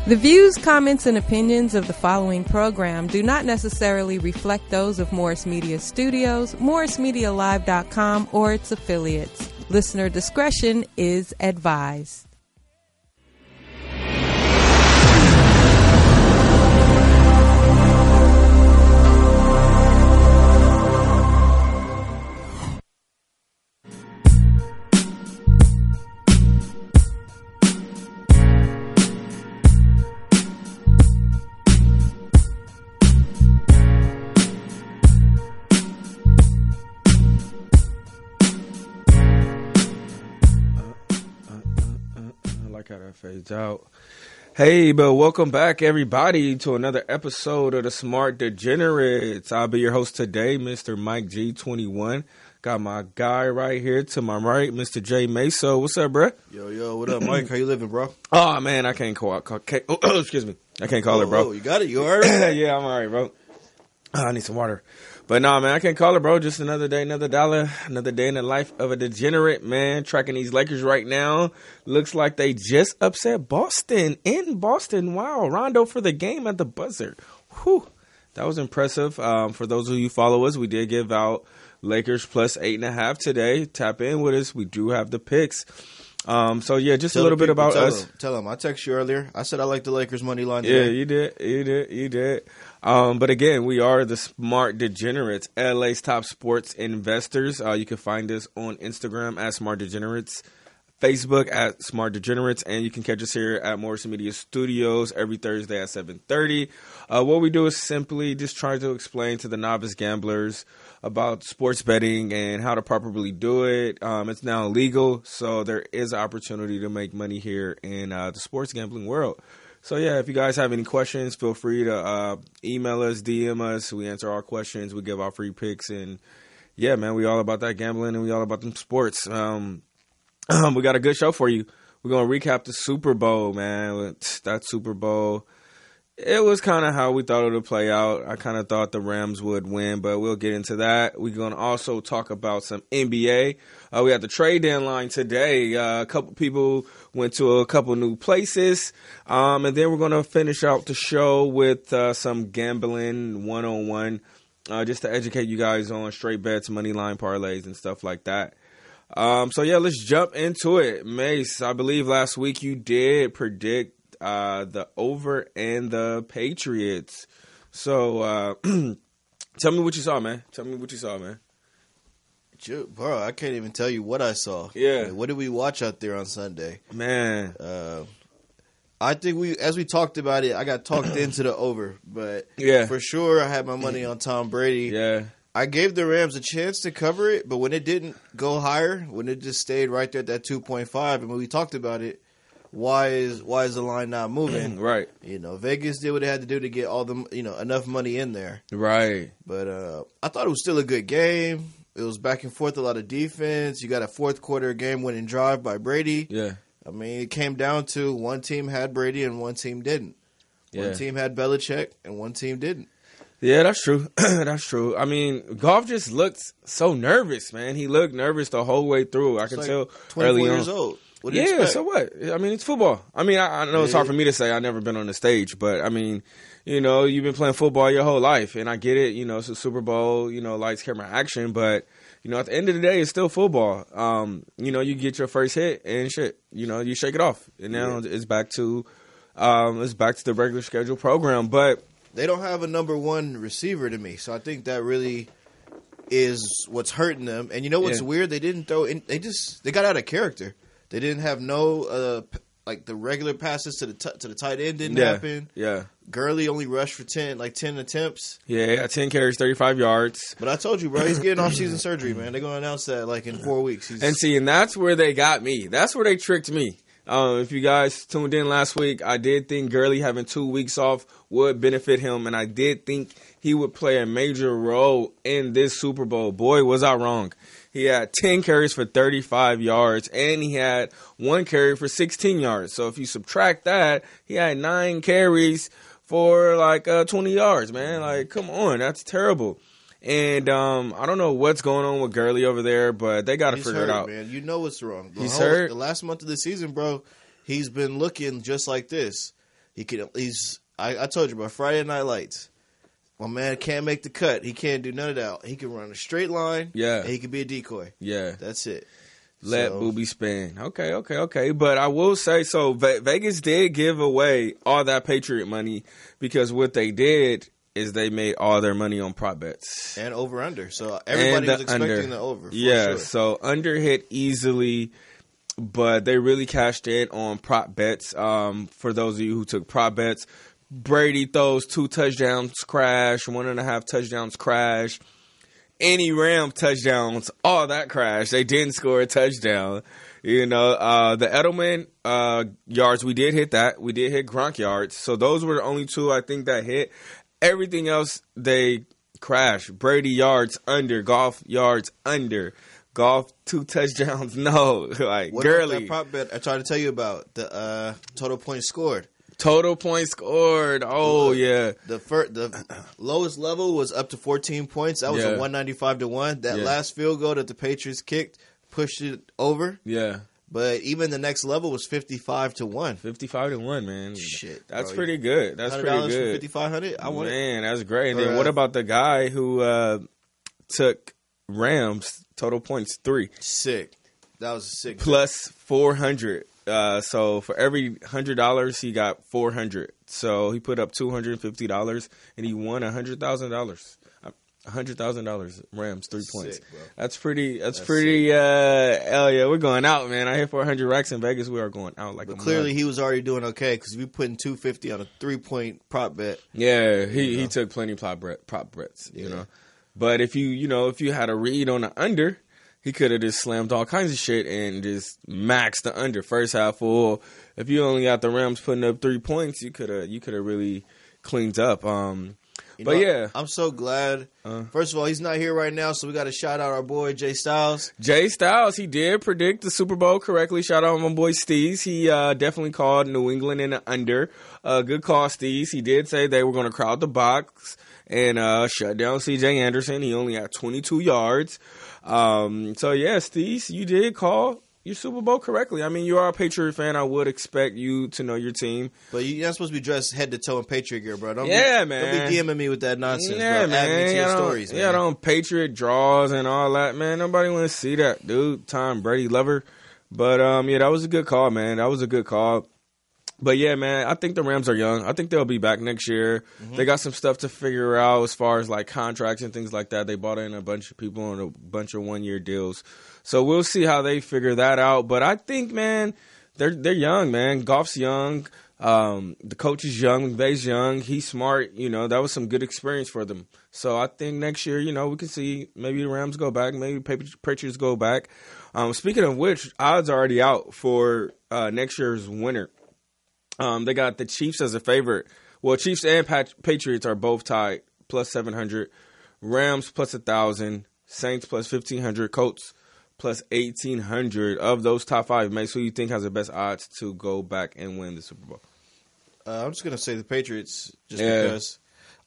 The views, comments, and opinions of the following program do not necessarily reflect those of Morris Media Studios, MorrisMediaLive.com, or its affiliates. Listener discretion is advised. How that fades out. Hey, but welcome back, everybody, to another episode of the Smart Degenerates. I'll be your host today, Mr. Mike G21. Got my guy right here to my right, Mr. J Meso. What's up, bro? Yo, what up, Mike? How you living, bro? Oh man, I can't call. Excuse me, I can't call it, bro. You got it. You all right? Yeah, I'm all right, bro. I need some water. But nah, man, I can't call it, bro. Just another day, another dollar, another day in the life of a degenerate, man. Tracking these Lakers right now. Looks like they just upset Boston in Boston. Wow, Rondo for the game at the buzzer. Whew, that was impressive. For those of you who follow us, we did give out Lakers plus 8.5 today. Tap in with us. We do have the picks. So yeah, just a little bit about us. Tell them. I texted you earlier. I said I like the Lakers money line today. Yeah, you did. But again, we are the Smart Degenerates, LA's top sports investors. You can find us on Instagram at Smart Degenerates, Facebook at Smart Degenerates, and you can catch us here at Morris Media Studios every Thursday at 7:30. What we do is simply just try to explain to the novice gamblers about sports betting and how to properly do it. It's now legal, so there is an opportunity to make money here in the sports gambling world. So, yeah, if you guys have any questions, feel free to email us, DM us. We answer our questions. We give our free picks. And, yeah, man, we all about that gambling and we all about them sports. We got a good show for you. We're going to recap the Super Bowl, man. That Super Bowl, it was kind of how we thought it would play out. I kind of thought the Rams would win, but we'll get into that. We're going to also talk about some NBA. We had the trade deadline today. A couple people went to a couple new places. And then we're going to finish out the show with some gambling 101, just to educate you guys on straight bets, money line parlays, and stuff like that. So, yeah, let's jump into it. Mace, I believe last week you did predict the over and the Patriots. So, tell me what you saw, man. Bro, I can't even tell you what I saw. Yeah. What did we watch out there on Sunday? Man. I think as we talked about it, I got talked into the over. But yeah, for sure, I had my money on Tom Brady. Yeah. I gave the Rams a chance to cover it, but when it didn't go higher, when it just stayed right there at that 2.5, and when we talked about it, why is the line not moving? Right. Vegas did what it had to do to get all the enough money in there. Right. But I thought it was still a good game. It was back and forth, a lot of defense. You got a fourth quarter game-winning drive by Brady. Yeah. I mean, it came down to one team had Brady and one team didn't. Yeah. One team had Belichick and one team didn't. Yeah, that's true. That's true. I mean, Goff just looked so nervous, man. He looked nervous the whole way through. I can tell 24 early years on. old. What do you expect? So what? I mean, it's football. I mean, I know it's hard for me to say. I've never been on the stage, but I mean, you've been playing football your whole life, and I get it. It's a Super Bowl, lights, camera, action, but at the end of the day, it's still football. You get your first hit and shit. You shake it off, and now it's back to the regular schedule program. But they don't have a number one receiver to me, so I think that really is what's hurting them. And you know what's weird? They didn't throw in. They got out of character. They didn't have no the regular passes to the tight end didn't happen. Yeah. Gurley only rushed for 10 attempts. Yeah, 10 carries, 35 yards. But I told you, bro, he's getting off-season surgery, man. They're going to announce that in 4 weeks. And that's where they got me. That's where they tricked me. If you guys tuned in last week, I did think Gurley having 2 weeks off would benefit him, and I did think he would play a major role in this Super Bowl. Boy, was I wrong. He had 10 carries for 35 yards, and he had 1 carry for 16 yards. So if you subtract that, he had 9 carries for 20 yards, man. Come on, that's terrible. And I don't know what's going on with Gurley over there, but they got to figure it out. Man, you know what's wrong. He's hurt. The last month of the season, bro, he's been looking just like this. I told you about Friday Night Lights. My man can't make the cut. He can't do none of that. He can run a straight line. Yeah. And he can be a decoy. Yeah. That's it. Let Booby spin. Okay. But I will say, so Vegas did give away all that Patriot money because what they did is they made all their money on prop bets. And over-under. So everybody was expecting the over. Yeah, sure. So under hit easily, but they really cashed in on prop bets. For those of you who took prop bets, Brady throws 2 touchdowns crash, 1.5 touchdowns crash. Any Ram touchdowns, all that crash. They didn't score a touchdown. You know, the Edelman yards, we did hit that. We did hit Gronk yards. So those were the only 2 I think that hit. Everything else, they crashed. Brady yards under. Goff yards under. Goff 2 touchdowns, no. Like, what girly. about that prop bet I tried to tell you about? The total points scored. Total points scored. Oh, yeah. The lowest level was up to 14 points. That was a 195-1. That last field goal that the Patriots kicked pushed it over. Yeah. But even the next level was 55-1. 55-1 man. Shit, that's bro. Pretty good. That's pretty good. For 5,500. I want Man, that's great. And then what about the guy who took Rams total points 3? Sick. That was sick. Plus 400. So for every $100, he got 400. So he put up $250, and he won $100,000. $100,000 Rams 3 points. Sick, bro. That's pretty. Hell yeah, we're going out, man. I hit 400 racks in Vegas. We are going out like. But clearly, he was already doing okay because if you putting $250 on a 3-point prop bet. Yeah, he took plenty prop bets. You know, but if you had a read on the under, he could have just slammed all kinds of shit and just maxed the under first half full. If you only got the Rams putting up 3 points, you could have really cleaned up. Yeah, I'm so glad. First of all, he's not here right now, so we got to shout out our boy Jay Styles. Jay Styles, he did predict the Super Bowl correctly. Shout out my boy Steez. He definitely called New England in the under. Good call, Steez. He did say they were going to crowd the box and shut down C.J. Anderson. He only had 22 yards. So yeah, Steez, you did call your Super Bowl correctly. I mean, you are a Patriot fan. I would expect you to know your team. But you're not supposed to be dressed head to toe in Patriot gear, bro. Don't be DMing me with that nonsense, yeah, bro. Man. Add me to your stories, man. Yeah, on Patriot draws and all that, man. Nobody want to see that, dude. Tom Brady lover. But, yeah, that was a good call, man. That was a good call. But, yeah, man, I think the Rams are young. I think they'll be back next year. Mm-hmm. They got some stuff to figure out as far as, like, contracts and things like that. They bought in a bunch of people on a bunch of one-year deals. So we'll see how they figure that out. But I think, man, they're young, man. Goff's young. The coach is young. McVay's young. He's smart. You know, that was some good experience for them. So I think next year, you know, we can see maybe the Rams go back. Maybe Patriots go back. Speaking of which, odds are already out for next year's winner. They got the Chiefs as a favorite. Well, Chiefs and Patriots are both tied, plus 700. Rams plus 1,000. Saints plus 1,500. Colts plus 1,800. Of those top 5, Mace, who you think has the best odds to go back and win the Super Bowl? I'm just going to say the Patriots because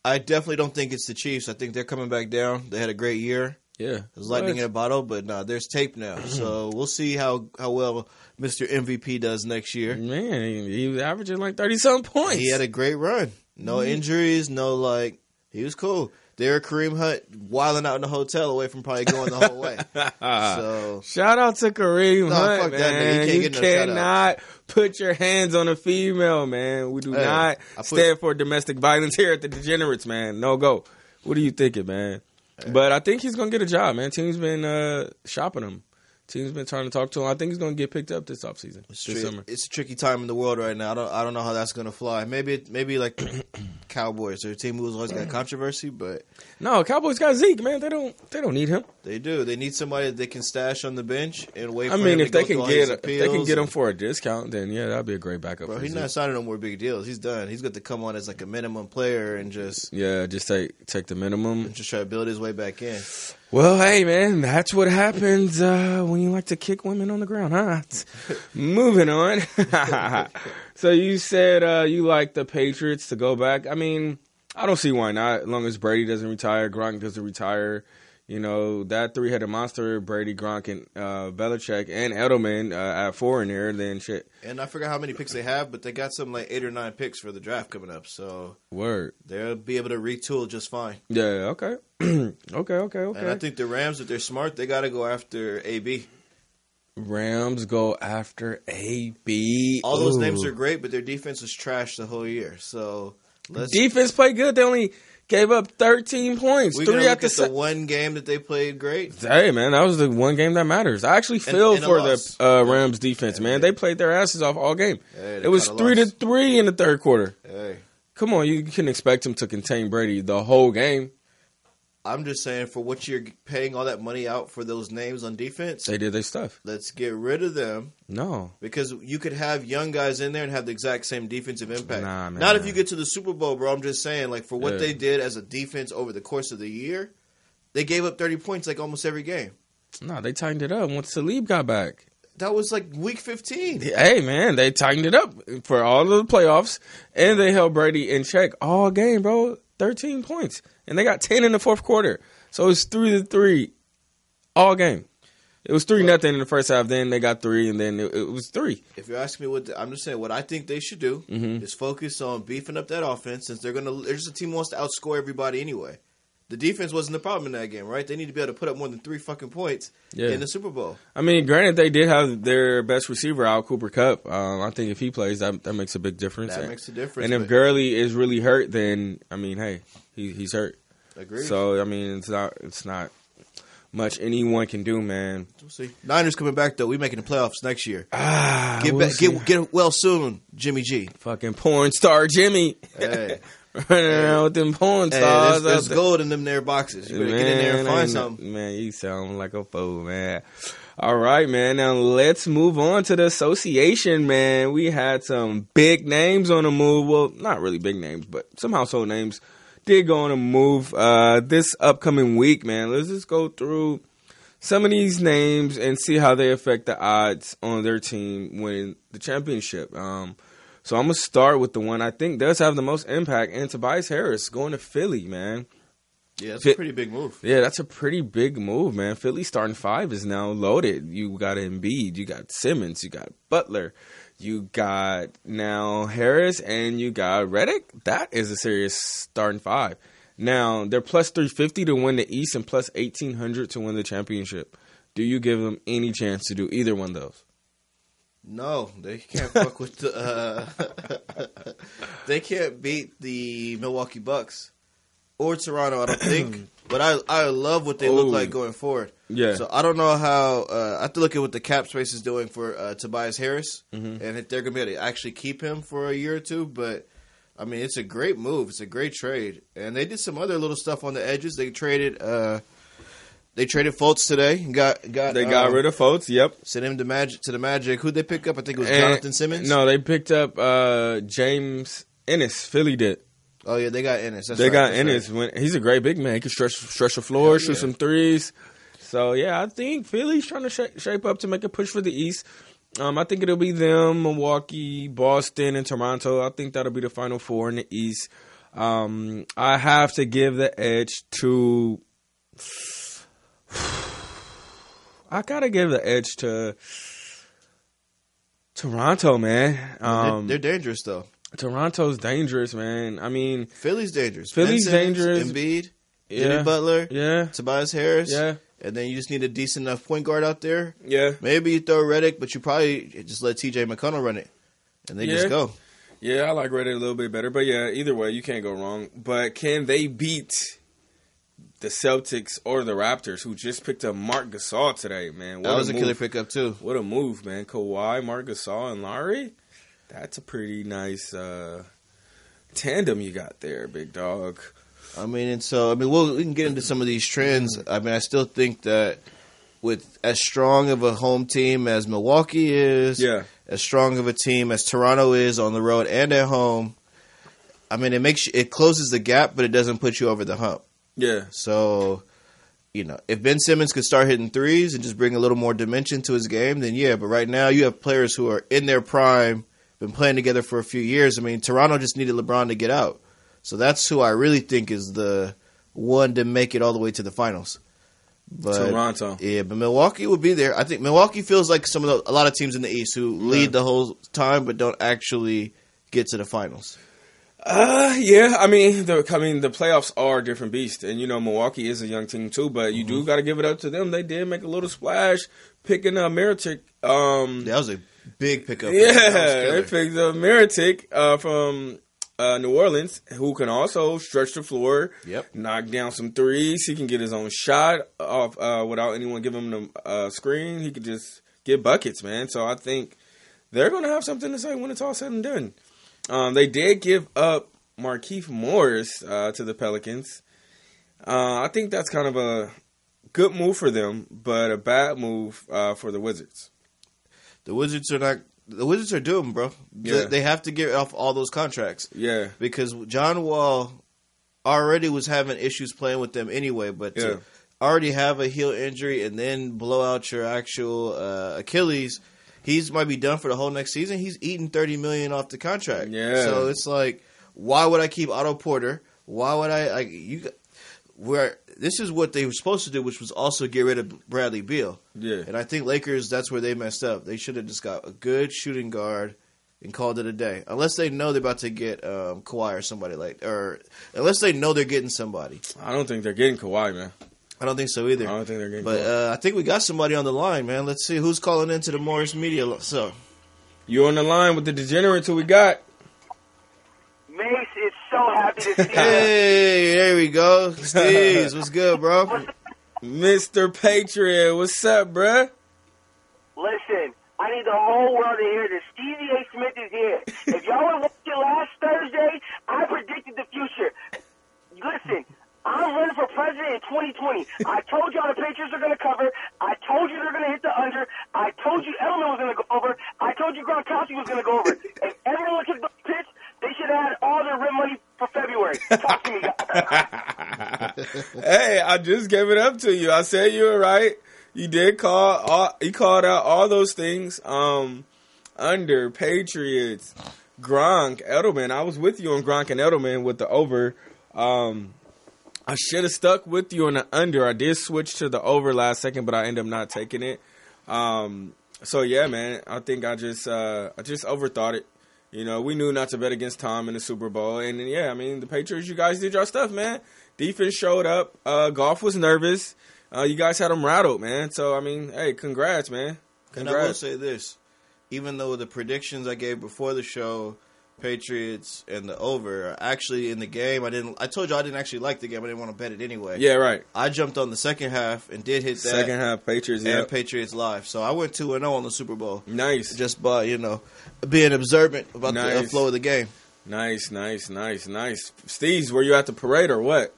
I definitely don't think it's the Chiefs. I think they're coming back down. They had a great year. Yeah. It was lightning in a bottle, but no, there's tape now. So we'll see how well Mr. MVP does next year. Man, he was averaging like 30-something points. He had a great run. No injuries, he was cool. They're Kareem Hunt wilding out in the hotel away from probably going the whole way. So shout out to Kareem Hunt, fuck man. That nigga. You cannot put your hands on a female, man. We do not stand for domestic violence here at the Degenerates, man. No go. What are you thinking, man? But I think he's going to get a job, man. Team's been shopping him. Team's been trying to talk to him. I think he's going to get picked up this offseason, this summer. It's a tricky time in the world right now. I don't know how that's going to fly. Maybe like Cowboys. They're a team who's always got controversy, but no, Cowboys got Zeke, man. They don't need him. They do. They need somebody that they can stash on the bench and wait. I for mean, him if to they can get him and for a discount, then yeah, that'd be a great backup. Bro, for he's Zeke. not signing no more big deals. He's done. He's got to come on as like a minimum player and just take the minimum and just try to build his way back in. Well, hey, man, that's what happens when you like to kick women on the ground, huh? Moving on. So you said you like the Patriots to go back. I mean, I don't see why not. As long as Brady doesn't retire, Gronk doesn't retire, You know, that three-headed monster, Brady, Gronk, and Belichick, and Edelman at 4 in there, then shit. And I forgot how many picks they have, but they got something like 8 or 9 picks for the draft coming up. So Word. They'll be able to retool just fine. Yeah, okay. okay. And I think the Rams, if they're smart, they got to go after AB. Rams go after AB. All those names are great, but their defense was trash the whole year. So defense played good. They only gave up 13 points. We're going to look at the one game that they played great. Hey, man, that was the one game that matters. I actually feel for the Rams defense, man. They played their asses off all game. It was 3-3 in the third quarter. Hey. Come on, you can expect them to contain Brady the whole game. I'm just saying, for what you're paying all that money out for those names on defense, they did their stuff. Let's get rid of them. No. Because you could have young guys in there and have the exact same defensive impact. Nah, man. Not if you get to the Super Bowl, bro. I'm just saying, like, for what they did as a defense over the course of the year, they gave up 30 points like almost every game. No, they tightened it up once Talib got back. That was like week 15. Hey, man, they tightened it up for all of the playoffs, and they held Brady in check all game, bro. 13 points. And they got 10 in the fourth quarter. So it's 3-3 all game. It was 3-0 in the first half. Then they got 3, and then it was 3. If you're asking me I'm just saying what I think they should do is focus on beefing up that offense, since they're just a team who wants to outscore everybody anyway. The defense wasn't the problem in that game, right? They need to be able to put up more than 3 fucking points in the Super Bowl. I mean, granted, they did have their best receiver out, Cooper Kupp. I think if he plays, that makes a big difference. That makes a difference. And if Gurley is really hurt, then I mean, hey, he's hurt. Agreed. So I mean, it's not much anyone can do, man. We'll see. Niners coming back though. We making the playoffs next year. Get well soon, Jimmy G. Fucking porn star Jimmy. Hey. Running around with them porn stars. There's gold in them there boxes. You better get in there and find something. Man, you sound like a fool, man. All right, man. Now let's move on to the association, man. We had some big names on the move. Well, not really big names, but some household names did go on a move this upcoming week, man. Let's just go through some of these names and see how they affect the odds on their team winning the championship. So I'm going to start with the one I think does have the most impact, and Tobias Harris going to Philly, man. Yeah, that's a pretty big move. Yeah, that's a pretty big move, man. Philly's starting 5 is now loaded. You got Embiid, you got Simmons, you got Butler, you got now Harris, and you got Redick. That is a serious starting 5. Now, they're plus 350 to win the East and plus 1,800 to win the championship. Do you give them any chance to do either one of those? No, they can't fuck with the. They can't beat the Milwaukee Bucks or Toronto, I don't think. But I love what they look like going forward. Yeah. So I don't know how. I have to look at what the cap space is doing for Tobias Harris, and if they're going to be able to actually keep him for a year or two. But I mean, it's a great move. It's a great trade, and they did some other little stuff on the edges. They traded. They traded Fultz today. They got rid of Fultz. Yep. Sent him to the Magic. Who'd they pick up? I think it was Jonathan Simmons. No, they picked up James Ennis. Philly did. Oh yeah, they got Ennis. They got Ennis. He's a great big man. He can stretch the floor, shoot some threes. So yeah, I think Philly's trying to shape up to make a push for the East. I think it'll be them, Milwaukee, Boston, and Toronto. I think that'll be the final 4 in the East. I have to give the edge to. I gotta give the edge to Toronto, man. They're dangerous, though. Toronto's dangerous, man. I mean, Philly's dangerous. Philly's dangerous. Embiid, Jimmy Butler, Tobias Harris, and then you just need a decent enough point guard out there. Yeah, maybe you throw Redick, but you probably just let T.J. McConnell run it, and they just go. Yeah, I like Redick a little bit better, but yeah, either way, you can't go wrong. But can they beat the Celtics or the Raptors, who just picked up Marc Gasol today, man? That was a killer pickup, too. What a move, man. Kawhi, Marc Gasol, and Lowry? That's a pretty nice tandem you got there, big dog. I mean, we can get into some of these trends. I mean, I still think that with as strong of a home team as Milwaukee is, as strong of a team as Toronto is on the road and at home, I mean, it closes the gap, but it doesn't put you over the hump. Yeah. So, if Ben Simmons could start hitting threes and just bring a little more dimension to his game, then yeah. But right now, you have players who are in their prime, been playing together for a few years. I mean, Toronto just needed LeBron to get out. So that's who I really think is the one to make it all the way to the finals. But, Toronto. Yeah, but Milwaukee will be there. I think Milwaukee feels like a lot of teams in the East who lead the whole time but don't actually get to the finals. Yeah. I mean, the playoffs are a different beast, and Milwaukee is a young team too. But you do got to give it up to them. They did make a little splash picking up Mirotic. That was a big pickup. Yeah, they picked up Mirotic from New Orleans, who can also stretch the floor, knock down some threes. He can get his own shot off without anyone giving him the screen. He could just get buckets, man. So I think they're going to have something to say when it's all said and done. They did give up Markieff Morris to the Pelicans. I think that's kind of a good move for them, but a bad move for the Wizards. The Wizards are doomed, bro. Yeah. They have to get off all those contracts. Yeah. Because John Wall already was having issues playing with them anyway, but to already have a heel injury and then blow out your actual Achilles, he's might be done for the whole next season. He's eating $30 million off the contract. Yeah. So it's like, why would I keep Otto Porter? Why would this is what they were supposed to do, which was also get rid of Bradley Beal. Yeah. And I think Lakers, that's where they messed up. They should have just got a good shooting guard and called it a day. Unless they know they're about to get Kawhi or somebody or unless they know they're getting somebody. I don't think they're getting Kawhi, man. I don't think so either. I don't think they're getting But Kawhi. I think we got somebody on the line, man. Let's see who's calling into the Morris Media. So You on the line with the Degenerates who we got? Mace is so happy to see you. hey, there we go. Steve's, what's good, bro? Mr. Patriot, what's up, bruh? Listen, I need the whole world to hear this. Stevie A. Smith is here. If y'all were watching last Thursday, I predicted the future. Listen, I'm running for president in 2020. I told y'all the Patriots are going to cover. I told you they're going to hit the under. I told you Edelman was going to go over. I told you Gronkowski was going to go over. If everyone took the pitch, they should have had all their rent money for February. Talk to me, guys. Hey, I just gave it up to you. I said you were right. You did he called out all those things. Under Patriots, Gronk, Edelman. I was with you on Gronk and Edelman with the over. I should have stuck with you on the under. I did switch to the over last second, but I ended up not taking it. So yeah, man, I think I just overthought it. We knew not to bet against Tom in the Super Bowl. And yeah, I mean, the Patriots, you guys did your stuff, man. Defense showed up. Golf was nervous. You guys had them rattled, man. So, I mean, hey, congrats, man. Congrats. And I will say this. Even though the predictions I gave before the show, Patriots and the over, are actually in the game, I told you I didn't actually like the game. I didn't want to bet it anyway. Yeah, right. I jumped on the second half and did hit that. Second half, Patriots, and Patriots live. So I went 2-0 on the Super Bowl. Nice. Just by, being observant about the flow of the game. Nice. Steve's, were you at the parade or what?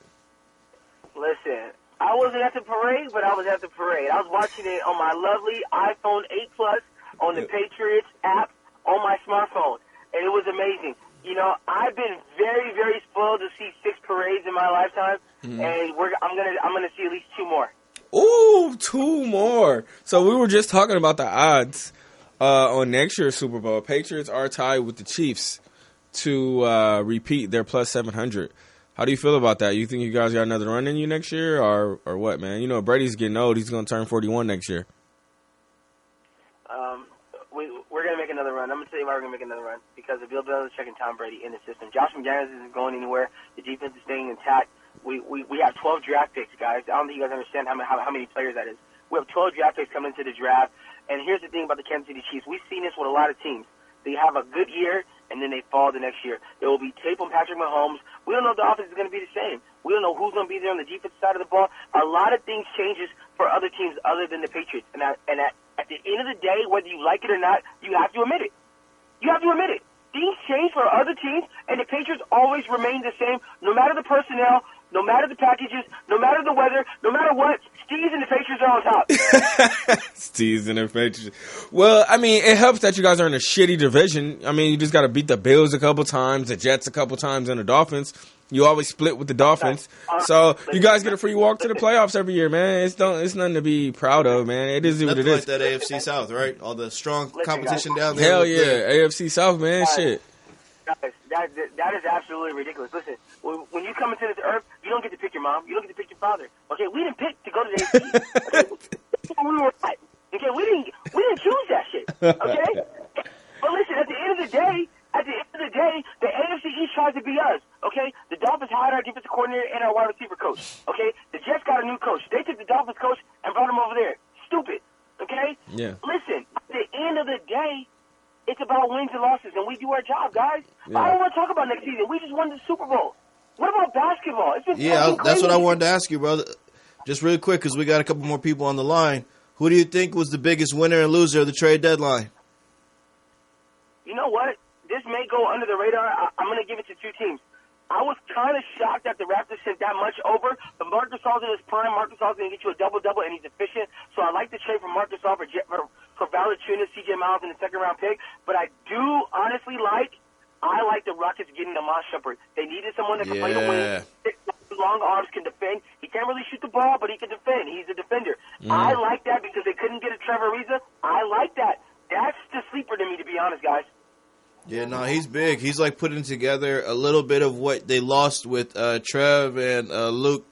Listen, I wasn't at the parade, but I was at the parade. I was watching it on my lovely iPhone 8 Plus on the Patriots app on my smartphone, and it was amazing. I've been very, very spoiled to see 6 parades in my lifetime, and I'm gonna see at least 2 more. Ooh, 2 more. So we were just talking about the odds on next year's Super Bowl. Patriots are tied with the Chiefs to repeat their plus 700. How do you feel about that? You think you guys got another run in you next year, or what, man? Brady's getting old. He's going to turn 41 next year. We're going to make another run. I'm going to tell you why we're going to make another run. Because of Bill Belichick and Tom Brady in the system. Josh McDaniels isn't going anywhere. The defense is staying intact. We have 12 draft picks, guys. I don't think you guys understand how many players that is. We have 12 draft picks coming into the draft. And here's the thing about the Kansas City Chiefs. We've seen this with a lot of teams. They have a good year, and then they fall the next year. There will be tape on Patrick Mahomes. We don't know if the offense is going to be the same. We don't know who's going to be there on the defensive side of the ball. A lot of things changes for other teams other than the Patriots. And at the end of the day, whether you like it or not, you have to admit it. You have to admit it. Things change for other teams, and the Patriots always remain the same, no matter the personnel, no matter the packages, no matter the weather, no matter what. Steve's and the Patriots are on top. Steve's and the Patriots. Well, I mean, it helps that you guys are in a shitty division. I mean, you just got to beat the Bills a couple times, the Jets a couple times, and the Dolphins. You always split with the Dolphins. So you guys get a free walk to the playoffs every year, man. It's nothing to be proud of, man. It is what it is. Nothing like that AFC South, right? All the strong competition down there. Hell yeah. AFC South, man. Guys, shit. Guys, Guys, that is absolutely ridiculous. Listen, when you come into this earth, you don't get to pick your mom. You don't get to pick your father. Okay, we didn't pick to go to the AFC. Okay, we were at. Okay, we didn't choose that shit. Okay, but listen, at the end of the day, the AFC East tries to be us. Okay, the Dolphins hired our defensive coordinator and our wide receiver coach. Okay, the Jets got a new coach. They took the Dolphins coach and brought him over there. Stupid. Okay. Yeah. Listen, at the end of the day, it's about wins and losses, and we do our job, guys. Yeah. I don't want to talk about next season. We just won the Super Bowl. What about basketball? It's been that's what I wanted to ask you, brother. Just really quick, because we got a couple more people on the line. Who do you think was the biggest winner and loser of the trade deadline? You know what? This may go under the radar. I'm going to give it to two teams. I was kind of shocked that the Raptors sent that much over, but Marc Gasol's in his prime. Marc Gasol's going to get you a double-double, and he's efficient. So I like the trade for Marc Gasol for Valanciunas, C.J. Miles, in the second-round pick. But I do honestly like the Rockets getting Amon Shumpert. They needed someone that can play the wing. Long arms, can defend. He can't really shoot the ball, but he can defend. He's a defender. I like that because they couldn't get a Trevor Ariza. I like that. That's the sleeper to me, to be honest, guys. Yeah, no, he's big. He's like putting together a little bit of what they lost with Trev and Luke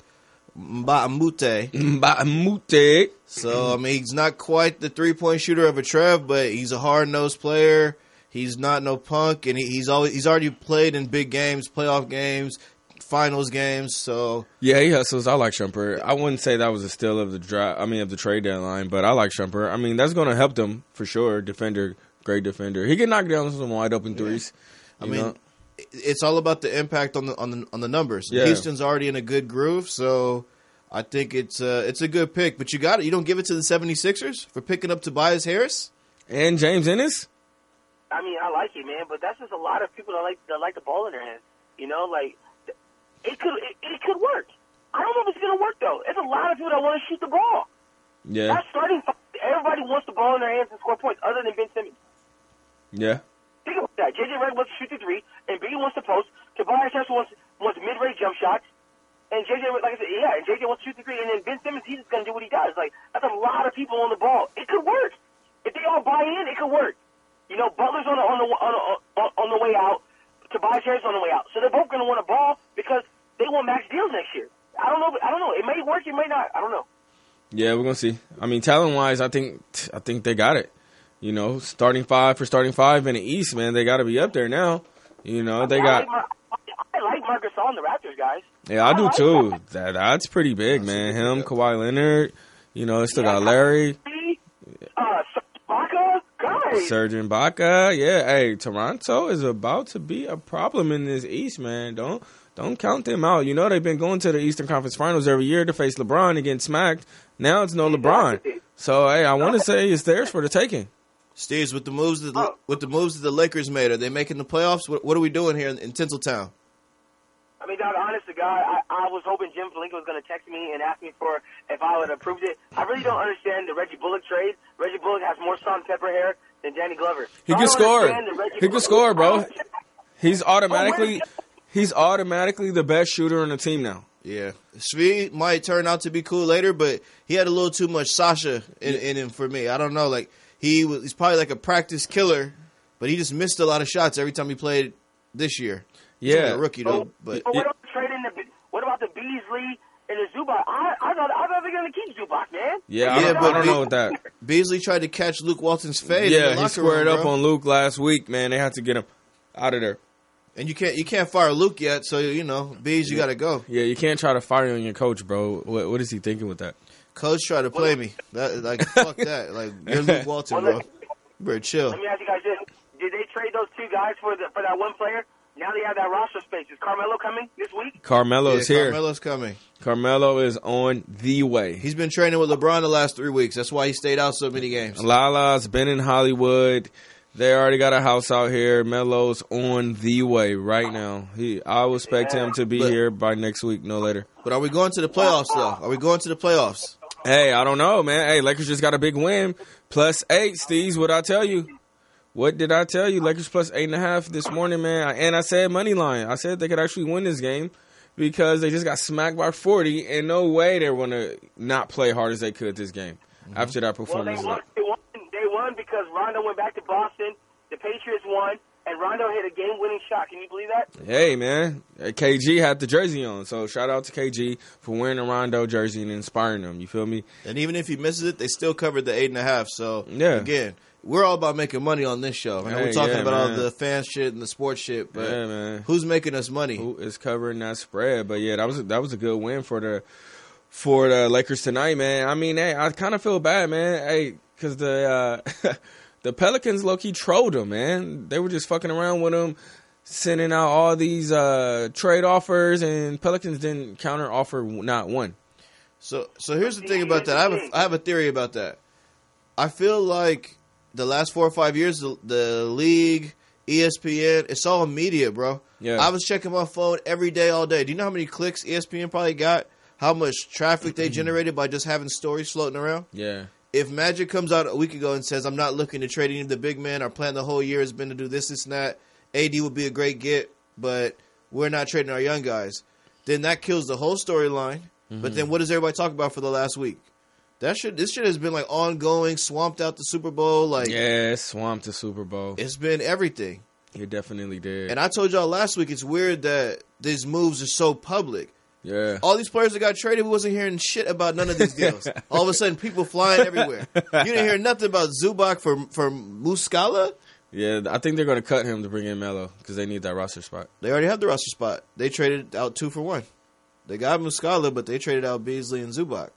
Mbamute. So, I mean, he's not quite the three-point shooter of a Trev, but he's a hard-nosed player. He's not no punk, and he's already played in big games, playoff games, finals games. So yeah, he hustles. I like Shumpert. I wouldn't say that was a steal of the of the trade deadline, but I like Shumpert. I mean, that's going to help them for sure. Defender. Great defender. He can knock down some wide open threes. I mean, it's all about the impact on the numbers. Yeah. Houston's already in a good groove, so I think it's a good pick. But you don't give it to the 76ers for picking up Tobias Harris and James Ennis. I mean, I like it, man, but that's just a lot of people that like the ball in their hands. You know, like it could work. I don't know if it's gonna work though. There's a lot of people that want to shoot the ball. Yeah. That's starting. Everybody wants the ball in their hands and score points, other than Ben Simmons. Yeah. Think about that. J.J. Redick wants to shoot the three, and B wants to post. Tobias Harris wants mid-range jump shots, and J.J. like I said, and J.J. wants to shoot the three, and then Ben Simmons, he's just going to do what he does. Like, that's a lot of people on the ball. It could work. If they all buy in, it could work. You know, Butler's on the way out. Tobias Harris on the way out. So they're both going to want a ball because they want max deals next year. I don't know. It may work. It may not. I don't know. Yeah, we're gonna see. I mean, talent-wise, I think they got it. You know, starting five in the East, man, they got to be up there now. You know, they got. I like Marc Gasol and the Raptors, guys. Yeah, I do too. That's pretty big, man. Him, Kawhi Leonard. You know, they still got Larry. Serge Ibaka. Yeah, hey, Toronto is about to be a problem in this East, man. Don't count them out. You know, they've been going to the Eastern Conference Finals every year to face LeBron and getting smacked. Now it's no LeBron. So, hey, I want to say it's theirs for the taking. Steves, with the moves that the Lakers made, are they making the playoffs? What are we doing here in Tinseltown? I mean, dog, honest to God, I was hoping Jim Palinka was going to text me and ask me for if I would have approved it. I really don't understand the Reggie Bullock trade. Reggie Bullock has more salt and pepper hair than Danny Glover. He can score. He can score, bro. He's automatically the best shooter on the team now. Yeah. Svi might turn out to be cool later, but he had a little too much Sasha in him for me. I don't know. Like he's probably like a practice killer, but he just missed a lot of shots every time he played this year. He's only a rookie though. But what about the Beasley and the Zubac? I thought they were going to keep Zubac, man. Yeah, but I don't know what that. Beasley tried to catch Luke Walton's fade. Yeah, he squared up on Luke last week, man. They had to get him out of there. And you can't fire Luke yet, so you know, Bees, you got to go. Yeah, you can't try to fire on your coach, bro. What is he thinking with that? Coach tried to play me. Fuck that. Like you're Luke Walton, bro. You better chill. Let me ask you guys this: did they trade those two guys for that one player? Now they have that roster space. Is Carmelo coming this week? Carmelo's here. Carmelo's coming. Carmelo is on the way. He's been training with LeBron the last 3 weeks. That's why he stayed out so many games. Lala's been in Hollywood. They already got a house out here. Melo's on the way right now. I will expect him to be here by next week, no later. But are we going to the playoffs, though? Are we going to the playoffs? Hey, I don't know, man. Hey, Lakers just got a big win. +8, Steves. What I tell you? What did I tell you? Lakers +8.5 this morning, man. And I said money line. I said they could actually win this game because they just got smacked by 40, and no way they're going to not play hard as they could this game after that performance. Well, they won because Rondo went back to Boston. The Patriots won. and Rondo hit a game-winning shot. Can you believe that? Hey, man. KG had the jersey on, so shout out to KG for wearing a Rondo jersey and inspiring them. You feel me? And even if he misses it, they still covered the 8.5. So, Yeah. again, we're all about making money on this show. I know we're talking about all the fan shit and the sports shit, but man. Who's making us money? Who is covering that spread? But, yeah, that was a good win for the Lakers tonight, man. I mean, hey, I kind of feel bad, man. Hey, because the Pelicans low-key trolled them, man. They were just fucking around with them, sending out all these trade offers, and Pelicans didn't counter offer not one. So here's the thing about that. I have a theory about that. I feel like the last 4 or 5 years, the league, ESPN, it's all media, bro. Yeah. I was checking my phone every day, all day. Do you know how many clicks ESPN probably got? How much traffic they generated by just having stories floating around? Yeah. If Magic comes out a week ago and says, I'm not looking to trade any of the big men, our plan the whole year has been to do this, and that, AD would be a great get, but we're not trading our young guys, then that kills the whole storyline. Mm-hmm. But then what does everybody talk about for the last week? This shit has been like ongoing, swamped out the Super Bowl. Like, yeah, it swamped the Super Bowl. It's been everything. It definitely did. And I told y'all last week, it's weird that these moves are so public. Yeah. All these players that got traded, we wasn't hearing shit about none of these deals. All of a sudden, people flying everywhere. You didn't hear nothing about Zubac for Muscala? Yeah, I think they're going to cut him to bring in Melo because they need that roster spot. They already have the roster spot. They traded out 2 for 1. They got Muscala, but they traded out Beasley and Zubac.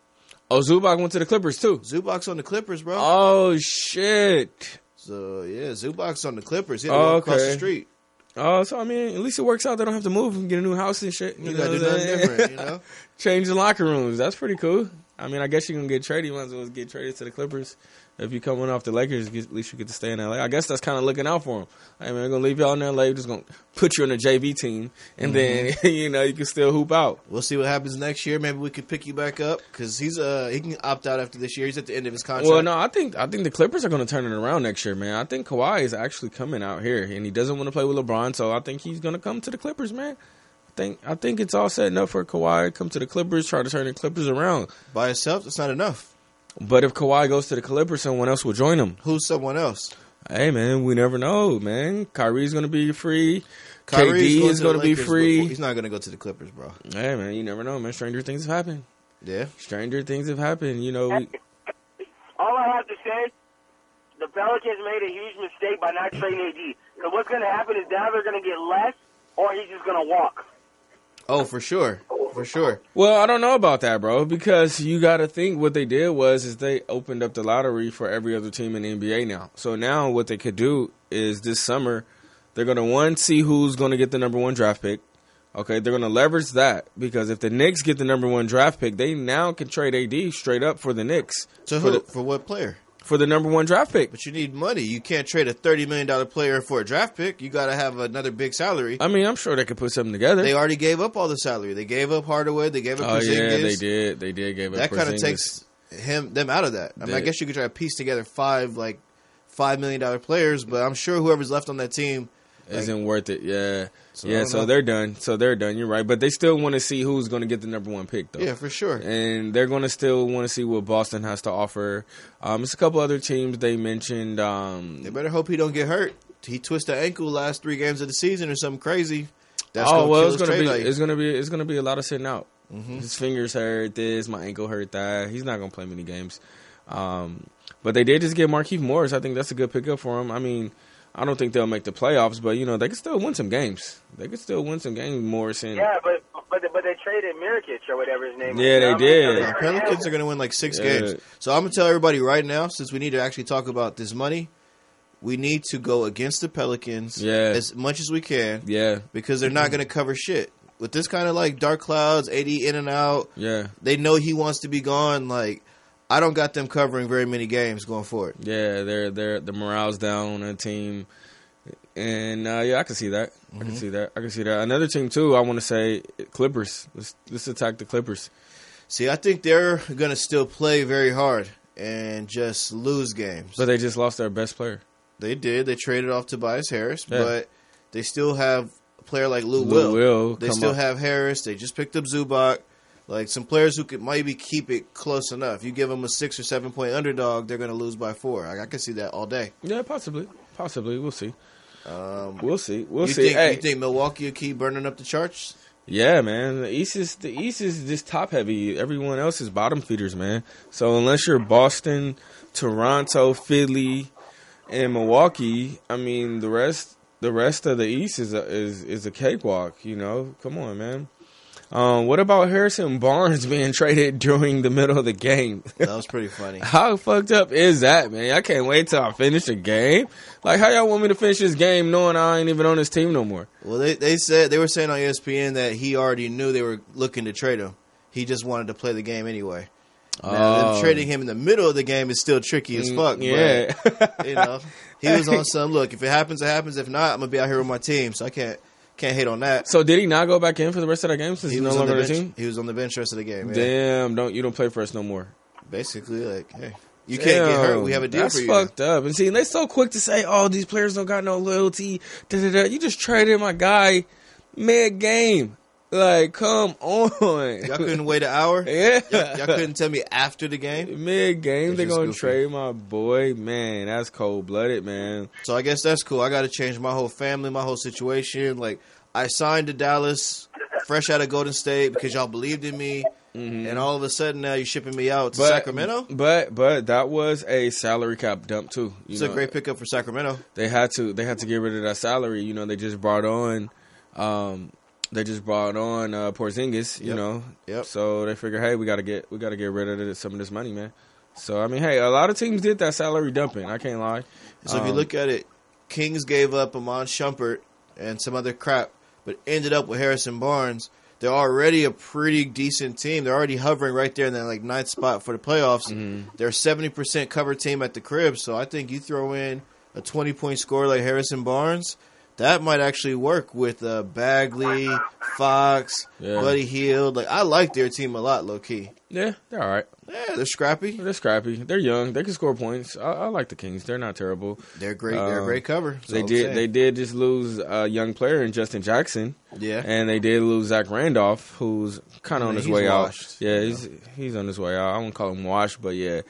Oh, Zubac went to the Clippers, too. Zubac's on the Clippers, bro. Oh, shit. So, yeah, Zubac's on the Clippers. He had to walk across the street. Oh, so, I mean, at least it works out. They don't have to move and get a new house and shit. You got to do nothing different, you know? Change the locker rooms. That's pretty cool. I mean, I guess you're going to get traded. You might as well get traded to the Clippers. If you're coming off the Lakers, at least you get to stay in L.A. I guess that's kind of looking out for them. Hey, man, we're going to leave y'all in L.A. We're just going to put you on a JV team, and then, you know, you can still hoop out. We'll see what happens next year. Maybe we could pick you back up because he can opt out after this year. He's at the end of his contract. Well, no, I think the Clippers are going to turn it around next year, man. I think Kawhi is actually coming out here, and he doesn't want to play with LeBron, so I think he's going to come to the Clippers, man. I think it's all setting up for Kawhi to come to the Clippers, try to turn the Clippers around. By himself, that's not enough. But if Kawhi goes to the Clippers, someone else will join him. Who's someone else? Hey, man, we never know, man. Kyrie's going to be free. KD is going to be free. He's not going to go to the Clippers, bro. Hey, man, you never know, man. Stranger things have happened. Yeah. Stranger things have happened. You know, all I have to say, the Pelicans made a huge mistake by not trading AD. So what's going to happen is now they're going to get less, or he's just going to walk. Oh, for sure. For sure. Well, I don't know about that, bro, because you got to think what they did is they opened up the lottery for every other team in the NBA now. So now what they could do is this summer, they're going to, see who's going to get the number 1 draft pick. Okay, they're going to leverage that because if the Knicks get the number 1 draft pick, they now can trade AD straight up for the Knicks. So for what player? For the number 1 draft pick. But you need money. You can't trade a $30 million player for a draft pick. You got to have another big salary. I mean, I'm sure they could put something together. They already gave up all the salary. They gave up Hardaway. They gave up Porzingis. Yeah, they did. They did give up that Porzingis. kind of takes them out of that. I mean, I guess you could try to piece together $5 million players, but I'm sure whoever's left on that team isn't worth it. Yeah. So they're done. You're right. But they still want to see who's going to get the number 1 pick, though. Yeah, for sure. And they're going to still want to see what Boston has to offer. There's a couple other teams they mentioned. They better hope he don't get hurt. He twisted an ankle last 3 games of the season or something crazy. It's going to be a lot of sitting out. Mm-hmm. His fingers hurt this, my ankle hurt that. He's not going to play many games. But they did just get Markieff Morris. I think that's a good pickup for him. I mean, I don't think they'll make the playoffs, but, they can still win some games. Morrison. Yeah, but they traded Mirokic or whatever his name is. Yeah, they did. The Pelicans are going to win 6 games. So I'm going to tell everybody right now, since we need to actually talk about this money, we need to go against the Pelicans as much as we can. Yeah. Because they're not going to cover shit. With this kind of dark clouds, AD in and out, they know he wants to be gone. I don't got them covering very many games going forward. Yeah, they're the morale's down on the team, and I can see that. Mm-hmm. I can see that. Another team too. I want to say Clippers. Let's attack the Clippers. See, I think they're gonna still play very hard and just lose games. But they just lost their best player. They did. They traded off Tobias Harris, but they still have a player like Lou Will. They still have Harris. They just picked up Zubac. Some players who could maybe keep it close enough. You give them a 6 or 7 point underdog, they're going to lose by 4. I can see that all day. Yeah, possibly. We'll see. We'll see. You think Milwaukee will keep burning up the charts? Yeah, man. The East is just top heavy. Everyone else is bottom feeders, man. So unless you're Boston, Toronto, Philly, and Milwaukee, I mean the rest of the East is a cakewalk. You know, come on, man. What about Harrison Barnes being traded during the middle of the game? That was pretty funny. How fucked up is that, man? I can't wait till I finish the game. Like, how y'all want me to finish this game knowing I ain't even on this team no more? Well, they were saying on ESPN that he already knew they were looking to trade him. He just wanted to play the game anyway. Now, them trading him in the middle of the game is still tricky as fuck. Yeah. But, you know, he was on some, look, if it happens, it happens. If not, I'm going to be out here with my team, so I can't hate on that. So did he not go back in for the rest of that game since he's no longer on the team? He was on the bench the rest of the game. Yeah. Damn, you don't play for us no more. Basically, like, hey, you can't get hurt. We have a deal for you. That's fucked up. And see, they're so quick to say, "Oh, these players don't got no loyalty." Da-da-da. You just traded my guy mid game. Like, come on. Y'all couldn't wait an hour? Yeah. Y'all couldn't tell me after the game? Mid game, they're gonna trade my boy. Man, that's cold blooded, man. So I guess that's cool. I got to change my whole family, my whole situation. Like, I signed to Dallas, fresh out of Golden State, because y'all believed in me. Mm-hmm. And all of a sudden now you're shipping me out to Sacramento? But that was a salary cap dump too. It's a great pickup for Sacramento. They had to get rid of that salary. You know, they just brought on Porzingis, you know. Yep. So they figure, hey, we gotta get rid of some of this money, man. So I mean, hey, a lot of teams did that salary dumping. I can't lie. So if you look at it, Kings gave up Amon Shumpert and some other crap, but ended up with Harrison Barnes. They're already a pretty decent team. They're already hovering right there in that like ninth spot for the playoffs. Mm-hmm. They're a 70% cover team at the crib. So I think you throw in a 20-point scorer like Harrison Barnes, that might actually work with Bagley, Fox, Buddy Hield. Like, I like their team a lot, low key. Yeah, they're all right. Yeah, they're scrappy. They're young. They can score points. I like the Kings. They're not terrible. They're great. They're a great cover. They did just lose a young player in Justin Jackson. Yeah, and they did lose Zach Randolph, who's kind of on his way washed. out. Yeah, he's on his way out. I won't call him washed, but yeah,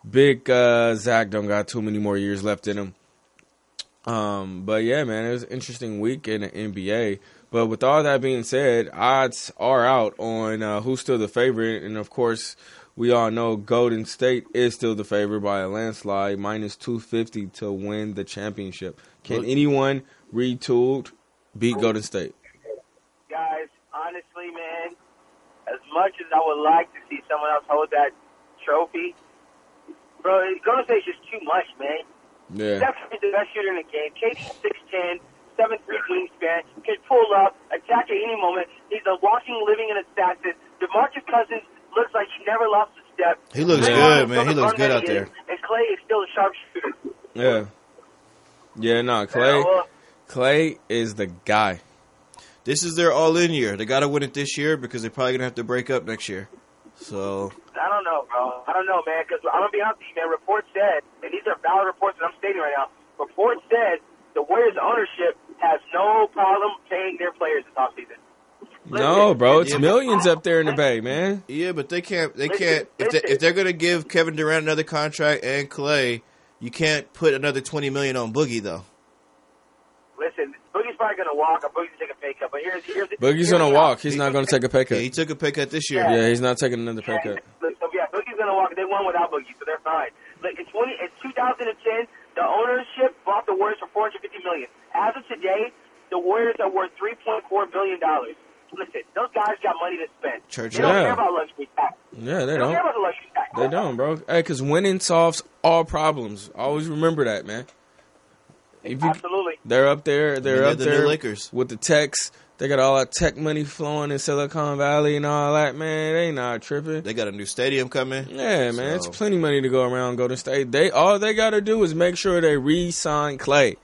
big Zach don't got too many more years left in him. But yeah, man, it was an interesting week in the NBA. But with all that being said, odds are out on who's still the favorite, and of course, we all know Golden State is still the favorite by a landslide, minus 250 to win the championship. Can anyone retooled beat Golden State? Guys, honestly, man, as much as I would like to see someone else hold that trophy, bro, Golden State's just too much, man. Yeah. Definitely the best shooter in the game. KD's 6'10", 7'3" wingspan, can pull up, attack at any moment. He's a walking, living in assassin. DeMarcus Cousins looks like he never lost a step. He looks good, man. He looks good out there. And Clay is still a sharpshooter. Yeah. Yeah, no, Clay is the guy. This is their all-in year. They got to win it this year because they're probably going to have to break up next year. So I don't know, bro. I don't know, man, because I'm going to be honest with you, man. Reports said, and these are valid reports that I'm stating right now, reports said the Warriors ownership has no problem paying their players this offseason. No, bro, it's millions up there in the Bay, man. Yeah, but they can't. If they're going to give Kevin Durant another contract and Clay, you can't put another $20 million on Boogie, though. Listen, Boogie's probably going to walk, or Boogie's going to take a pay cut. But Boogie's going to walk. He's not going to take a pay cut. Yeah, he took a pay cut this year. Yeah, he's not taking another pay cut. So yeah, Boogie's going to walk. They won without Boogie, so they're fine. Like in 2010, the ownership bought the Warriors for $450 million. As of today, the Warriors are worth $3.4 billion. Listen, those guys got money to spend. They don't care about luxury tax. Yeah, they don't care about the luxury tax. They don't, bro. Hey, because winning solves all problems. Always remember that, man. Absolutely. They're up there. They're up there Lakers with the techs. They got all that tech money flowing in Silicon Valley and all that, man. They not tripping. They got a new stadium coming. Yeah, man. It's plenty of money to go around Golden State. All they got to do is make sure they re-sign Clay.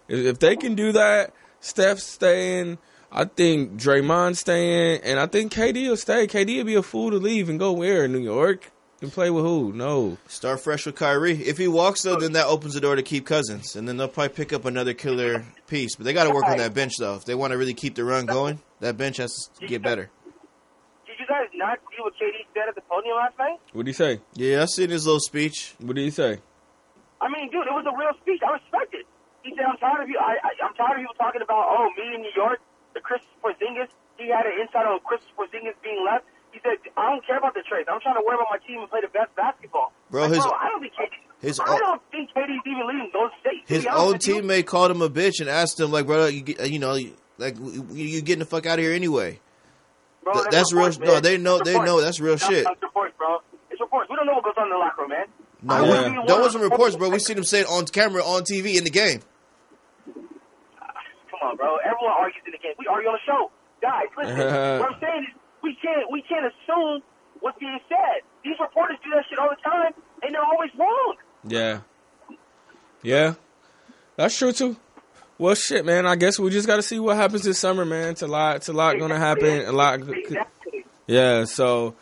If they can do that, Steph's staying. I think Draymond's staying, and I think KD will stay. KD will be a fool to leave and go where in New York and play with who? No. Start fresh with Kyrie. If he walks, though, then that opens the door to keep Cousins, and then they'll probably pick up another killer piece. But they got to work on that bench, though. If they want to really keep the run going, that bench has to get better. Did you guys not see what KD said at the podium last night? What did he say? Yeah, I seen his little speech. What did he say? I mean, dude, it was a real speech. I respect it. He said, I'm tired of you. I'm tired of people talking about, me in New York, the Chris Porzingis. He had an insight on Chris Porzingis being left. He said, I don't care about the trades. I'm trying to worry about my team and play the best basketball. Bro, I don't think KD's even leaving Golden State. His own teammate called him a bitch and asked him, like, bro, you getting the fuck out of here anyway. Bro, that's reports, real. Man. No, they know that's real shit. That's reports, bro. It's reports. We don't know what goes on in the locker room, man. No, that wasn't reports, bro. We seen him say it on camera, on TV, in the game. Come on, bro. Everyone argues in the game. We argue on the show. Guys, listen. What I'm saying is we can't assume what's being said. These reporters do that shit all the time, and they're always wrong. Yeah. That's true, too. Well, shit, man. I guess we just got to see what happens this summer, man. It's a lot going to happen. A lot. Exactly. Yeah, so...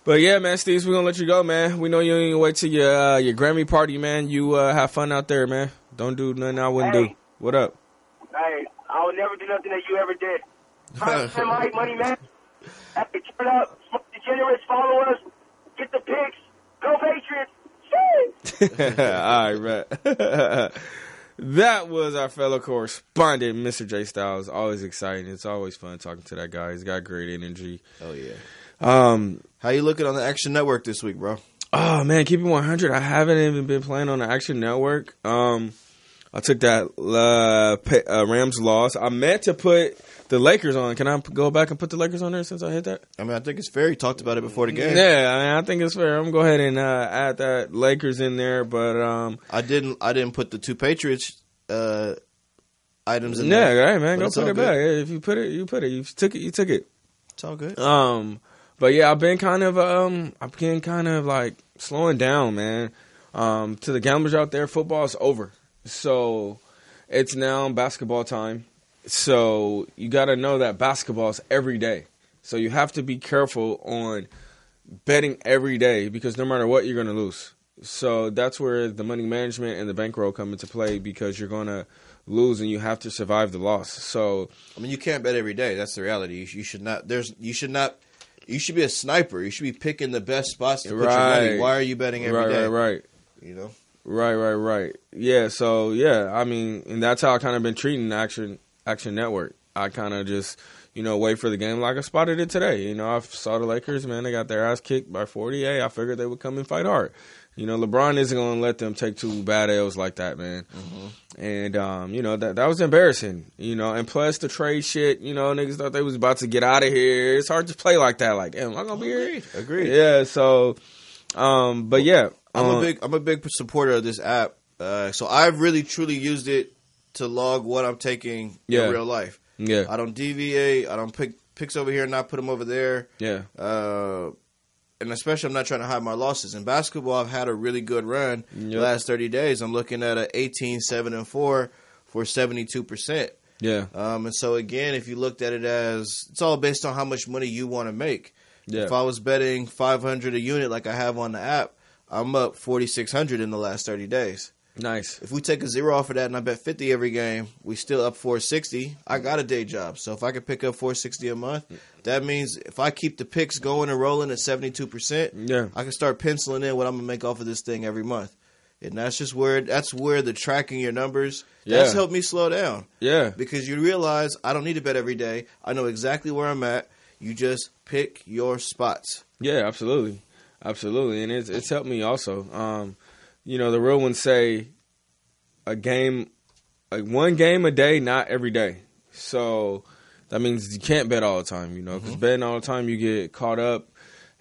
But yeah, man, Steve, we're going to let you go, man. We know you're on your way to your Grammy party, man. You have fun out there, man. Don't do nothing I wouldn't do. What up? Hey, I would never do nothing that you ever did. Spend my money, man. Have to turn up. Degenerates, follow us. Get the picks. Go Patriots. All right, man. That was our fellow correspondent, Mr. J Styles. Always exciting. It's always fun talking to that guy. He's got great energy. Oh, yeah. How you looking on the Action Network this week, bro? Oh man, keep it 100. I haven't even been playing on the Action Network. I took that Rams loss. I meant to put the Lakers on. Can I go back and put the Lakers on there since I hit that? I mean, I think it's fair. You talked about it before the game. Yeah, I mean, I think it's fair. I'm gonna go ahead and add that Lakers in there, but I didn't put the two Patriots items in there. Yeah, right, man, go put it back. If you put it, you put it. You took it. It's all good. But yeah, I've been kind of like slowing down, man. To the gamblers out there, football is over. So it's now basketball time. So you got to know that basketball is every day. So you have to be careful on betting every day because no matter what, you're going to lose. So that's where the money management and the bankroll come into play because you're going to lose and you have to survive the loss. So I mean, you can't bet every day. That's the reality. You should not. You should be a sniper. You should be picking the best spots to put your money. Why are you betting every day? Right. You know. Right. Yeah. So yeah, I mean, and that's how I kind of been treating Action Network. I kind of just wait for the game like I spotted it today. I saw the Lakers, man. They got their ass kicked by 40. Hey, I figured they would come and fight hard. LeBron isn't going to let them take two bad L's like that, man. Mm-hmm. And, that was embarrassing, and plus the trade shit, niggas thought they was about to get out of here. It's hard to play like that. Like, am I going to be here? Agreed. Yeah. So, but yeah. I'm a big supporter of this app. So I've really truly used it to log what I'm taking in real life. Yeah. I don't deviate. I don't pick picks over here and not put them over there. Yeah. And especially I'm not trying to hide my losses. In basketball, I've had a really good run the last 30 days. I'm looking at an 18-7-4 for 72%. Yeah. And so, again, if you looked at it as – it's all based on how much money you want to make. Yeah. If I was betting $500 a unit like I have on the app, I'm up $4,600 in the last 30 days. Nice. If we take a zero off of that and I bet 50 every game, we still up $460. I got a day job. So if I could pick up $460 a month, that means if I keep the picks going and rolling at 72%, I can start penciling in what I'm going to make off of this thing every month. And that's just where the tracking your numbers, that's helped me slow down. Yeah. Because you realize I don't need to bet every day. I know exactly where I'm at. You just pick your spots. Yeah, absolutely. Absolutely. And it's helped me also. The real ones say one game a day, not every day. So that means you can't bet all the time, because betting all the time you get caught up.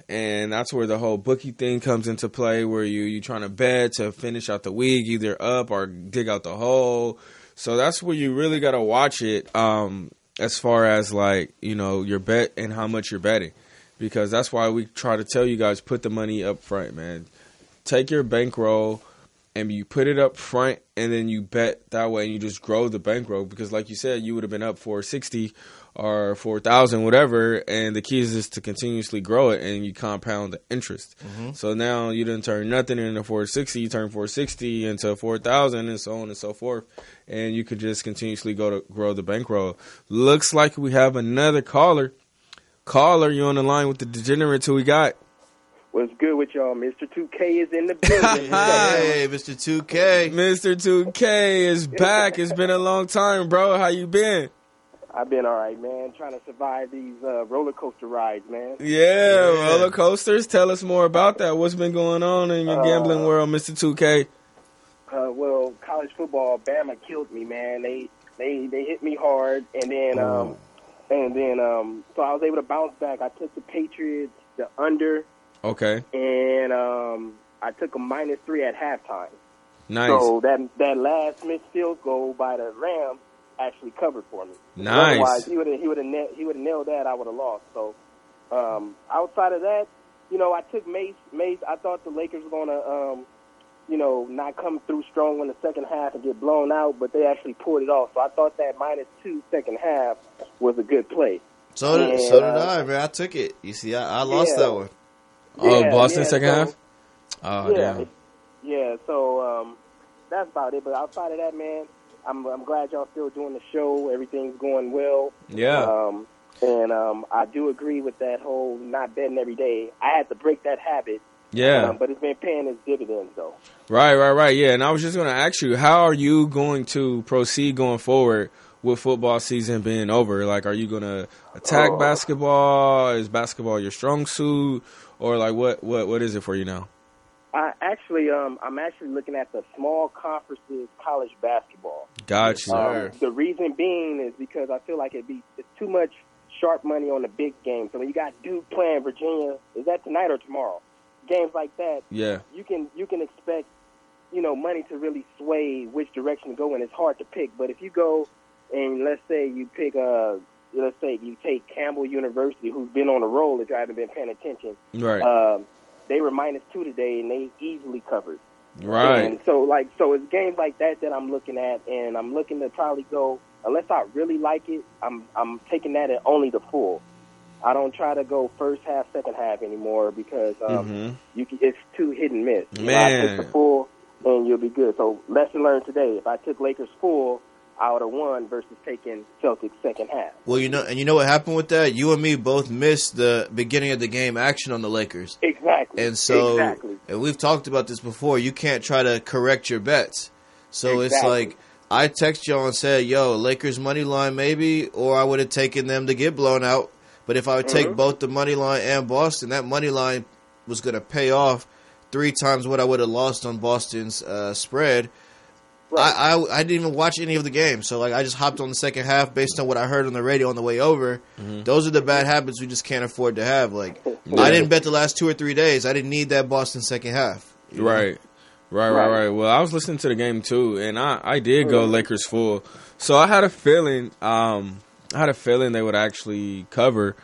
And that's where the whole bookie thing comes into play, where you're trying to bet to finish out the week, either up or dig out the hole. So that's where you really got to watch it as far as, your bet and how much you're betting. Because that's why we try to tell you guys, put the money up front, man. Take your bankroll and you put it up front, and then you bet that way, and you just grow the bankroll. Because like you said, you would have been up $460 or $4,000, whatever, and the key is just to continuously grow it, and you compound the interest. So now you didn't turn nothing into $460, you turn $460 into $4,000, and so on and so forth, and you could just continuously grow the bankroll. Looks like we have another caller. Caller, you on the line with the Degenerates. Who we got? What's good with y'all? Mr. 2K is in the building. Hey, Mr. 2K. Mr. 2K is back. It's been a long time, bro. How you been? I've been all right, man. Trying to survive these roller coaster rides, man. Yeah, roller coasters. Tell us more about that. What's been going on in your gambling world, Mr. 2K? Well, college football, Bama killed me, man. They hit me hard, and then so I was able to bounce back. I took the Patriots, the under. Okay. And I took a -3 at halftime. Nice. So that last missed field goal by the Rams actually covered for me. Nice. Otherwise, he would have nailed that. I would have lost. So outside of that, I took Mace. I thought the Lakers were gonna not come through strong in the second half and get blown out, but they actually pulled it off. So I thought that -2 second half was a good play. So did I, man. I took it. You see, I lost that one. Boston second half? Oh, damn. Yeah, so that's about it. But outside of that, man, I'm glad y'all still doing the show. Everything's going well. Yeah. And I do agree with that whole not betting every day. I had to break that habit. Yeah. But it's been paying its dividends, though. Right. Yeah, and I was just going to ask you, how are you going to proceed going forward with football season being over? Like, are you going to attack basketball? Is basketball your strong suit? Or like what is it for you now? I'm actually looking at the small conferences college basketball. Gotcha. The reason being is because I feel like it's too much sharp money on the big game. So when you got Duke playing Virginia, is that tonight or tomorrow? Games like that, yeah, you can expect money to really sway which direction to go in. It's hard to pick, but if you go and let's say you take Campbell University, who's been on a roll if you haven't been paying attention. Right. They were -2 today, and they easily covered. Right. And so it's games like that I'm looking at, and I'm looking to probably go, unless I really like it, I'm taking that at only the full. I don't try to go first half, second half anymore because it's too hit and miss. Man. I take the full, and you'll be good. So lesson learned today. If I took Lakers full, I would have won versus taking Celtics second half. Well, you know what happened with that? You and me both missed the beginning of the game action on the Lakers. Exactly. And so, and we've talked about this before, you can't try to correct your bets. So It's like, I text y'all and said, yo, Lakers money line maybe, or I would have taken them to get blown out. But if I would take both the money line and Boston, that money line was going to pay off 3 times what I would have lost on Boston's spread. Right. I didn't even watch any of the games, so I just hopped on the second half based on what I heard on the radio on the way over. Those are the bad habits we just can't afford to have. I didn't bet the last 2 or 3 days. I didn't need that Boston second half. Right. Well, I was listening to the game too, and I did go Lakers full. So I had a feeling. They would actually cover.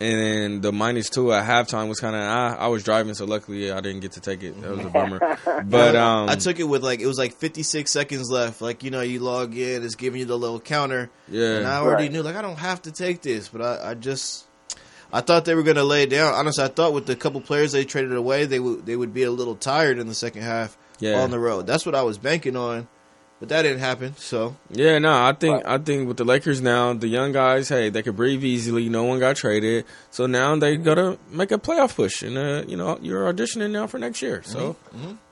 And then the -2 at halftime was kind of, I was driving, so luckily I didn't get to take it. That was a bummer. But I took it with it was 56 seconds left. You log in, it's giving you the little counter. Yeah. And I already knew, I don't have to take this. But I thought they were going to lay it down. Honestly, I thought with the couple players they traded away, they would be a little tired in the second half on the road. That's what I was banking on. But that didn't happen, so. Yeah, no, I think with the Lakers now, the young guys, hey, they could breathe easily. No one got traded. So now they got to make a playoff push. And, you're auditioning now for next year. So,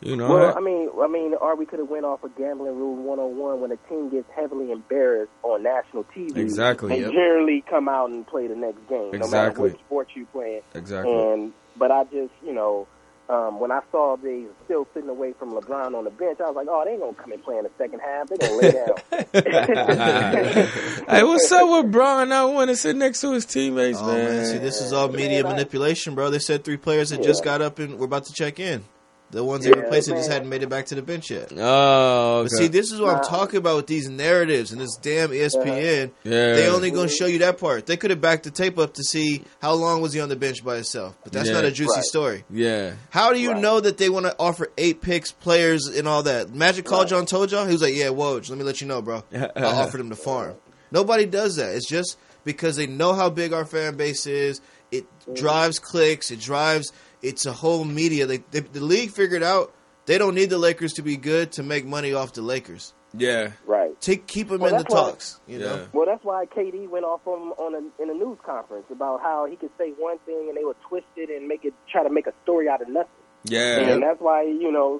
Well, I mean, or we could have went off of Gambling Rule 101 when a team gets heavily embarrassed on national TV. Exactly. And generally come out and play the next game, no matter what sport you playing. Exactly. But I just, when I saw they still sitting away from LeBron on the bench, I was like, oh, they ain't going to come and play in the second half. They're going to lay down. Hey, what's up with Bron not wanting to sit next to his teammates, man? See, this is all media manipulation, bro. They said 3 players that just got up and were about to check in. The ones they replaced just hadn't made it back to the bench yet. Oh, okay. But see, this is what I'm talking about with these narratives and this damn ESPN. They only going to show you that part. They could have backed the tape up to see how long was he on the bench by himself. But that's not a juicy story. Yeah. How do you know that they want to offer 8 picks, players, and all that? Magic called y'all and told y'all? He was like, yeah, Woj, let me let you know, bro. I offered him the farm. Nobody does that. It's just because they know how big our fan base is. It drives clicks. It's a whole media. The league figured out they don't need the Lakers to be good to make money off the Lakers. Yeah. Right. keep him in the talks. You know. Well, that's why KD went off in a news conference about how he could say one thing and they would twist it and try to make a story out of nothing. Yeah. And that's why,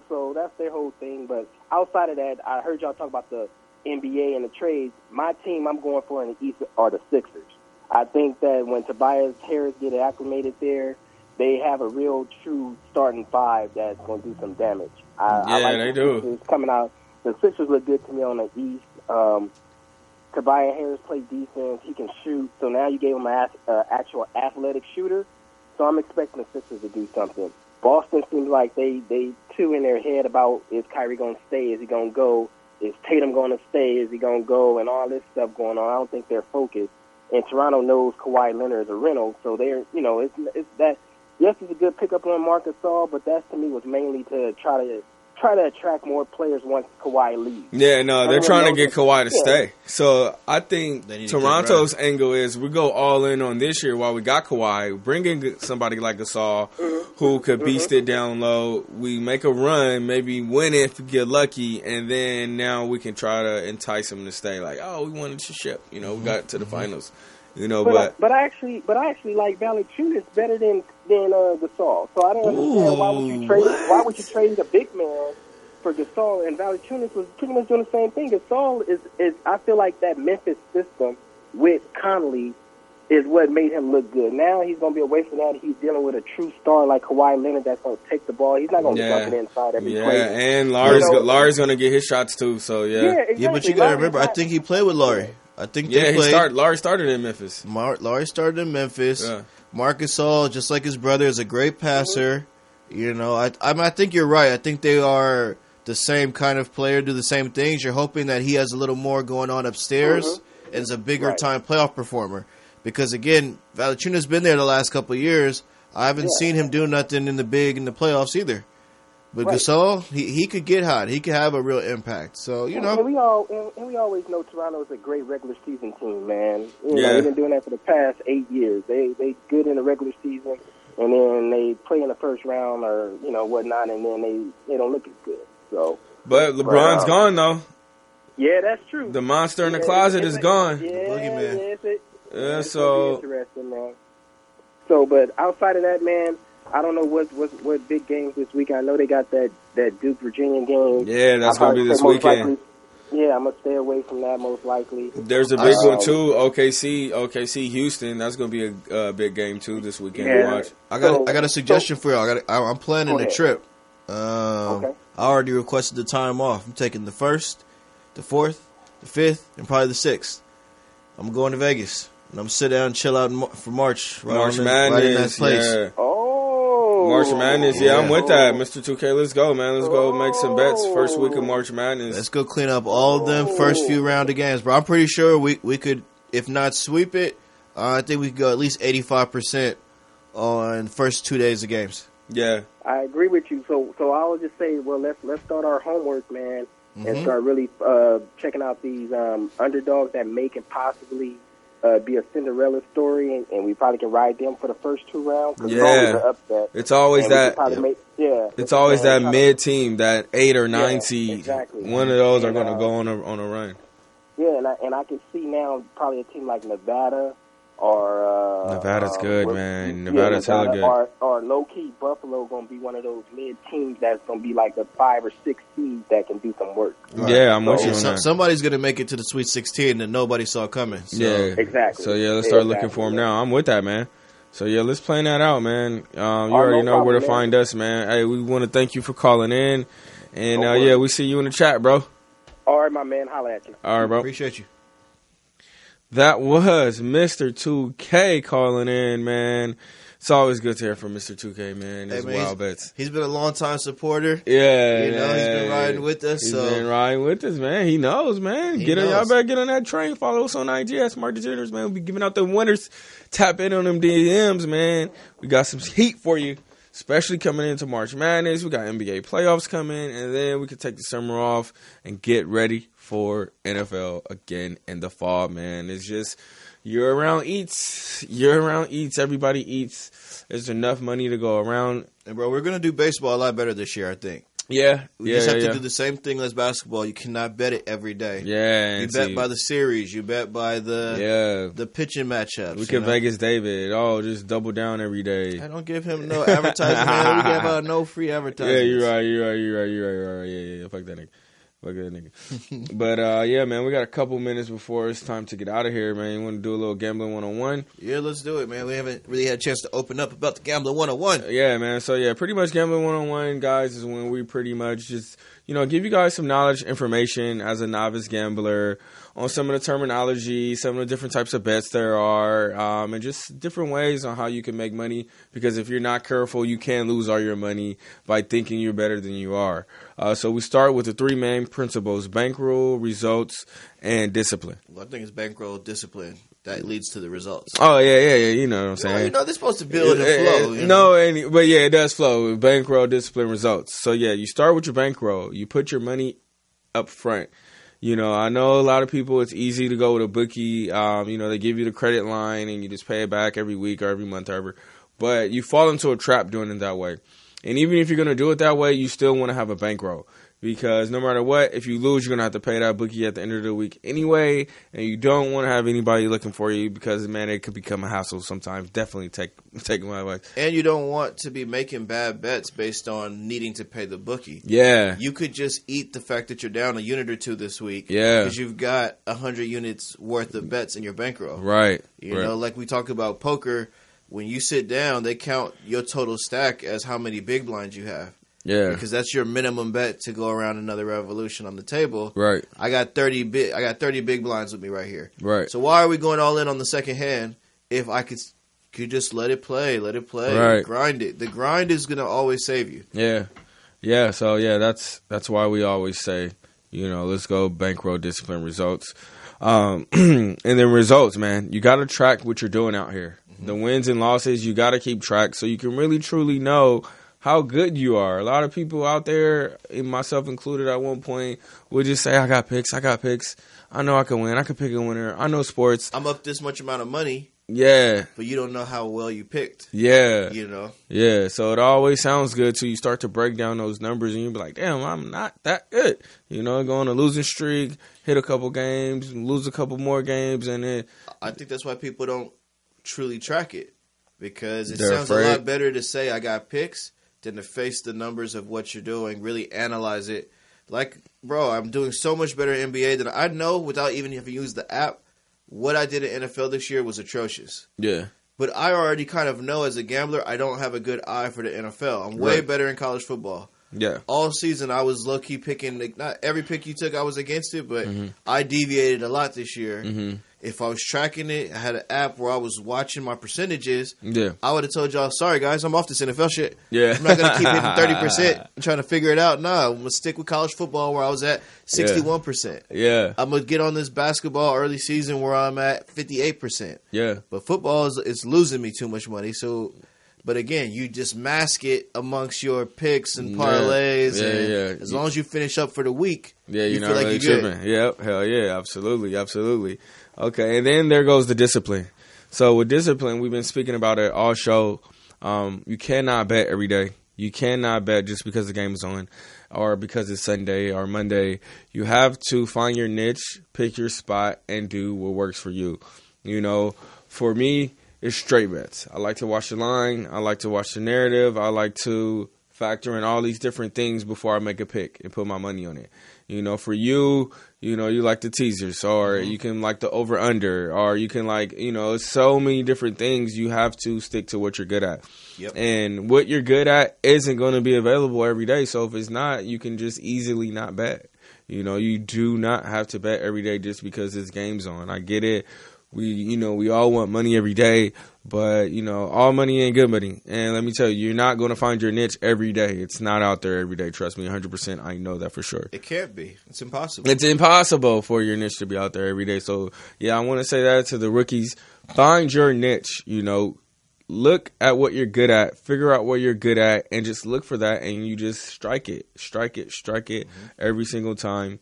so that's their whole thing. But outside of that, I heard y'all talk about the NBA and the trades. My team I'm going for in the East are the Sixers. I think that when Tobias Harris get acclimated there, they have a real true starting five that's going to do some damage. I like they do. Sixers coming out. The Sixers look good to me on the East. Tobias Harris plays defense. He can shoot. So now you gave him an actual athletic shooter. So I'm expecting the Sixers to do something. Boston seems like they too in their head about, is Kyrie going to stay? Is he going to go? Is Tatum going to stay? Is he going to go? And all this stuff going on. I don't think they're focused. And Toronto knows Kawhi Leonard is a rental. So they're, it's that. Yes, it's a good pickup on Marc Gasol, but that to me was mainly to try to attract more players once Kawhi leaves. Yeah, no, they're trying to get Kawhi to stay. So I think Toronto's angle is we go all in on this year while we got Kawhi, bring in somebody like Gasol who could beast it down low. We make a run, maybe win it if we get lucky, and then now we can try to entice him to stay. Like, oh, we wanted to ship. We got to the finals. But I actually like Valanciunas better than Gasol. So I don't understand why would you trade the big man for Gasol, and Valanciunas was pretty much doing the same thing. Gasol is I feel like that Memphis system with Conley is what made him look good. Now he's going to be away from that. He's dealing with a true star like Kawhi Leonard that's going to take the ball. He's not going to dump it inside every play. Yeah, and Larry's going to get his shots too. So exactly. But you got to remember, I think he played with Larry. I think Larry started in Memphis. Larry started in Memphis. Yeah. Marc Gasol, just like his brother, is a great passer. I think you're right. I think they are the same kind of player, do the same things. You're hoping that he has a little more going on upstairs and is a bigger time playoff performer. Because again, Valanciunas been there the last couple of years. I haven't seen him do nothing in the playoffs either. But Gasol, he could get hot. He could have a real impact. So, And we always know Toronto is a great regular season team, man. They've been doing that for the past 8 years. They good in the regular season, and then they play in the first round or whatnot, and then they don't look as good. So, but LeBron's gone though. Yeah, that's true. The monster in the closet is gone. Yeah, so interesting, man. So, but outside of that, man, I don't know what big games this week. I know they got that Duke Virginia game. Yeah, that's going to be this weekend. I'm going to stay away from that most likely. There's a big one too, OKC Houston. That's going to be a big game too this weekend to watch. I got a suggestion for y'all. I'm planning a trip. I already requested the time off. I'm taking the 1st, the 4th, the 5th, and probably the 6th. I'm going to Vegas. And I'm going to sit down and chill out for March. March Madness. Right in that place. Yeah. March Madness, I'm with that. Mr. 2K, let's go, man. Let's go make some bets first week of March Madness. Let's go clean up all of them first few round of games, bro. I'm pretty sure we could, if not sweep it, I think we could go at least 85% on first 2 days of games. Yeah. I agree with you. So I would just say, well, let's start our homework, man, and start really checking out these underdogs that may can possibly be a Cinderella story, and we probably can ride them for the first 2 rounds. It's always that. It's always that mid team, that 8 or 9 seed. Exactly. One of those are going to go on a run. Yeah, and I can see now probably a team like Nevada or Nevada's good, man. Nevada's hella good. Or low key Buffalo going to be one of those mid teams that's going to be like a 5 or 6 seed that can do some work. Right. Yeah, I'm with you on that. Somebody's going to make it to the Sweet 16 that nobody saw coming. So. Yeah, exactly. So let's start looking for them now. I'm with that, man. So let's plan that out, man. You already know where to find us, man. Hey, we want to thank you for calling in, and we see you in the chat, bro. All right, my man. Holla at you. All right, bro. Appreciate you. That was Mr. 2K calling in, man. It's always good to hear from Mr. 2K, man. His wild bets. He's been a long-time supporter. Yeah. He's been riding with us. He's been riding with us, man. He knows, man. Y'all better get on that train. Follow us on IG at Smart Degenerates, man. We'll be giving out the winners. Tap in on them DMs, man. We got some heat for you, especially coming into March Madness. We got NBA playoffs coming, and then we can take the summer off and get ready for NFL again in the fall, man. It's just year-round eats. Everybody eats. There's enough money to go around. And, bro, we're going to do baseball a lot better this year, I think. Yeah, We just have to do the same thing as basketball. You cannot bet it every day. Yeah, you bet by the series. You bet by the pitching matchups. We can Vegas David. Oh, just double down every day. I don't give him no advertising, man. We give out no free advertising. Yeah, you're right. Yeah. Fuck that nigga. But yeah, man, we got a couple minutes before it's time to get out of here, man. You want to do a little gambling 101? Yeah, let's do it, man. We haven't really had a chance to open up about the gambling 101. Yeah, man. So yeah, pretty much gambling 101, guys, is when we pretty much just give you guys some knowledge, information as a novice gambler on some of the terminology, some of the different types of bets there are, and just different ways on how you can make money. Because if you're not careful, you can lose all your money by thinking you're better than you are. So we start with the three main principles: bankroll, results, and discipline. Well, I think it's bankroll, discipline that leads to the results. Oh, yeah. You know what I'm saying? They're supposed to build and flow. But yeah, it does flow. Bankroll, discipline, results. So yeah, you start with your bankroll. You put your money up front. I know a lot of people, it's easy to go with a bookie. They give you the credit line and you just pay it back every week or every month or whatever. But you fall into a trap doing it that way. And even if you're going to do it that way, you still want to have a bankroll. Because no matter what, if you lose, you're going to have to pay that bookie at the end of the week anyway. And you don't want to have anybody looking for you because, man, it could become a hassle sometimes. Definitely take my advice. And you don't want to be making bad bets based on needing to pay the bookie. Yeah. You could just eat the fact that you're down a unit or two this week. Yeah. Because you've got 100 units worth of bets in your bankroll. Right. You know, like we talk about poker, when you sit down, they count your total stack as how many big blinds you have. Yeah, because that's your minimum bet to go around another revolution on the table. Right. I got 30 big blinds with me right here. Right. So why are we going all in on the second hand if I could just let it play, right. Grind it. The grind is gonna always save you. Yeah. So yeah, that's why we always say, let's go bankroll, discipline, results, and then results, man. You got to track what you're doing out here. Mm-hmm. The wins and losses, you got to keep track so you can really truly know how good you are. A lot of people out there, myself included at one point, would just say, I got picks. I know I can win. I can pick a winner. I know sports. I'm up this much amount of money. Yeah. But you don't know how well you picked. Yeah. Yeah. So it always sounds good till you start to break down those numbers and you be like, damn, I'm not that good. Go on a losing streak, hit a couple games, lose a couple more games, and then I think that's why people don't truly track it. Because it They're sounds afraid. a lot better to say I got picks than to face the numbers of what you're doing, really analyze it. Like, bro, I'm doing so much better in NBA than I know without even having used the app. What I did in NFL this year was atrocious. Yeah. But I already kind of know as a gambler, I don't have a good eye for the NFL. I'm way better in college football. Yeah. All season, I was low-key picking, not every pick you took, I was against it, but I deviated a lot this year. Mm-hmm. If I was tracking it, I had an app where I was watching my percentages. Yeah. I would have told y'all, sorry, guys, I'm off this NFL shit. Yeah. I'm not going to keep hitting 30% and trying to figure it out. Nah, I'm going to stick with college football where I was at 61%. Yeah. I'm going to get on this basketball early season where I'm at 58%. Yeah. But football is losing me too much money, so... But again, you just mask it amongst your picks and parlays. And as long as you finish up for the week, you feel like really you're tripping. good. Yep, hell yeah, absolutely. Okay, and then there goes the discipline. So with discipline, we've been speaking about it all show. You cannot bet every day. You cannot bet just because the game is on or because it's Sunday or Monday. You have to find your niche, pick your spot, and do what works for you. For me, it's straight bets. I like to watch the line. I like to watch the narrative. I like to factor in all these different things before I make a pick and put my money on it. For you, you like the teasers, or you can like the over-under, or you can so many different things. You have to stick to what you're good at. Yep. And what you're good at isn't going to be available every day. So if it's not, you can just easily not bet. You do not have to bet every day just because this game's on. I get it. We all want money every day, but, all money ain't good money. And let me tell you, you're not going to find your niche every day. It's not out there every day. Trust me, 100%. I know that for sure. It can't be. It's impossible. It's impossible for your niche to be out there every day. So, yeah, I want to say that to the rookies. Find your niche, Look at what you're good at. Figure out what you're good at and just look for that, and you just strike it every single time,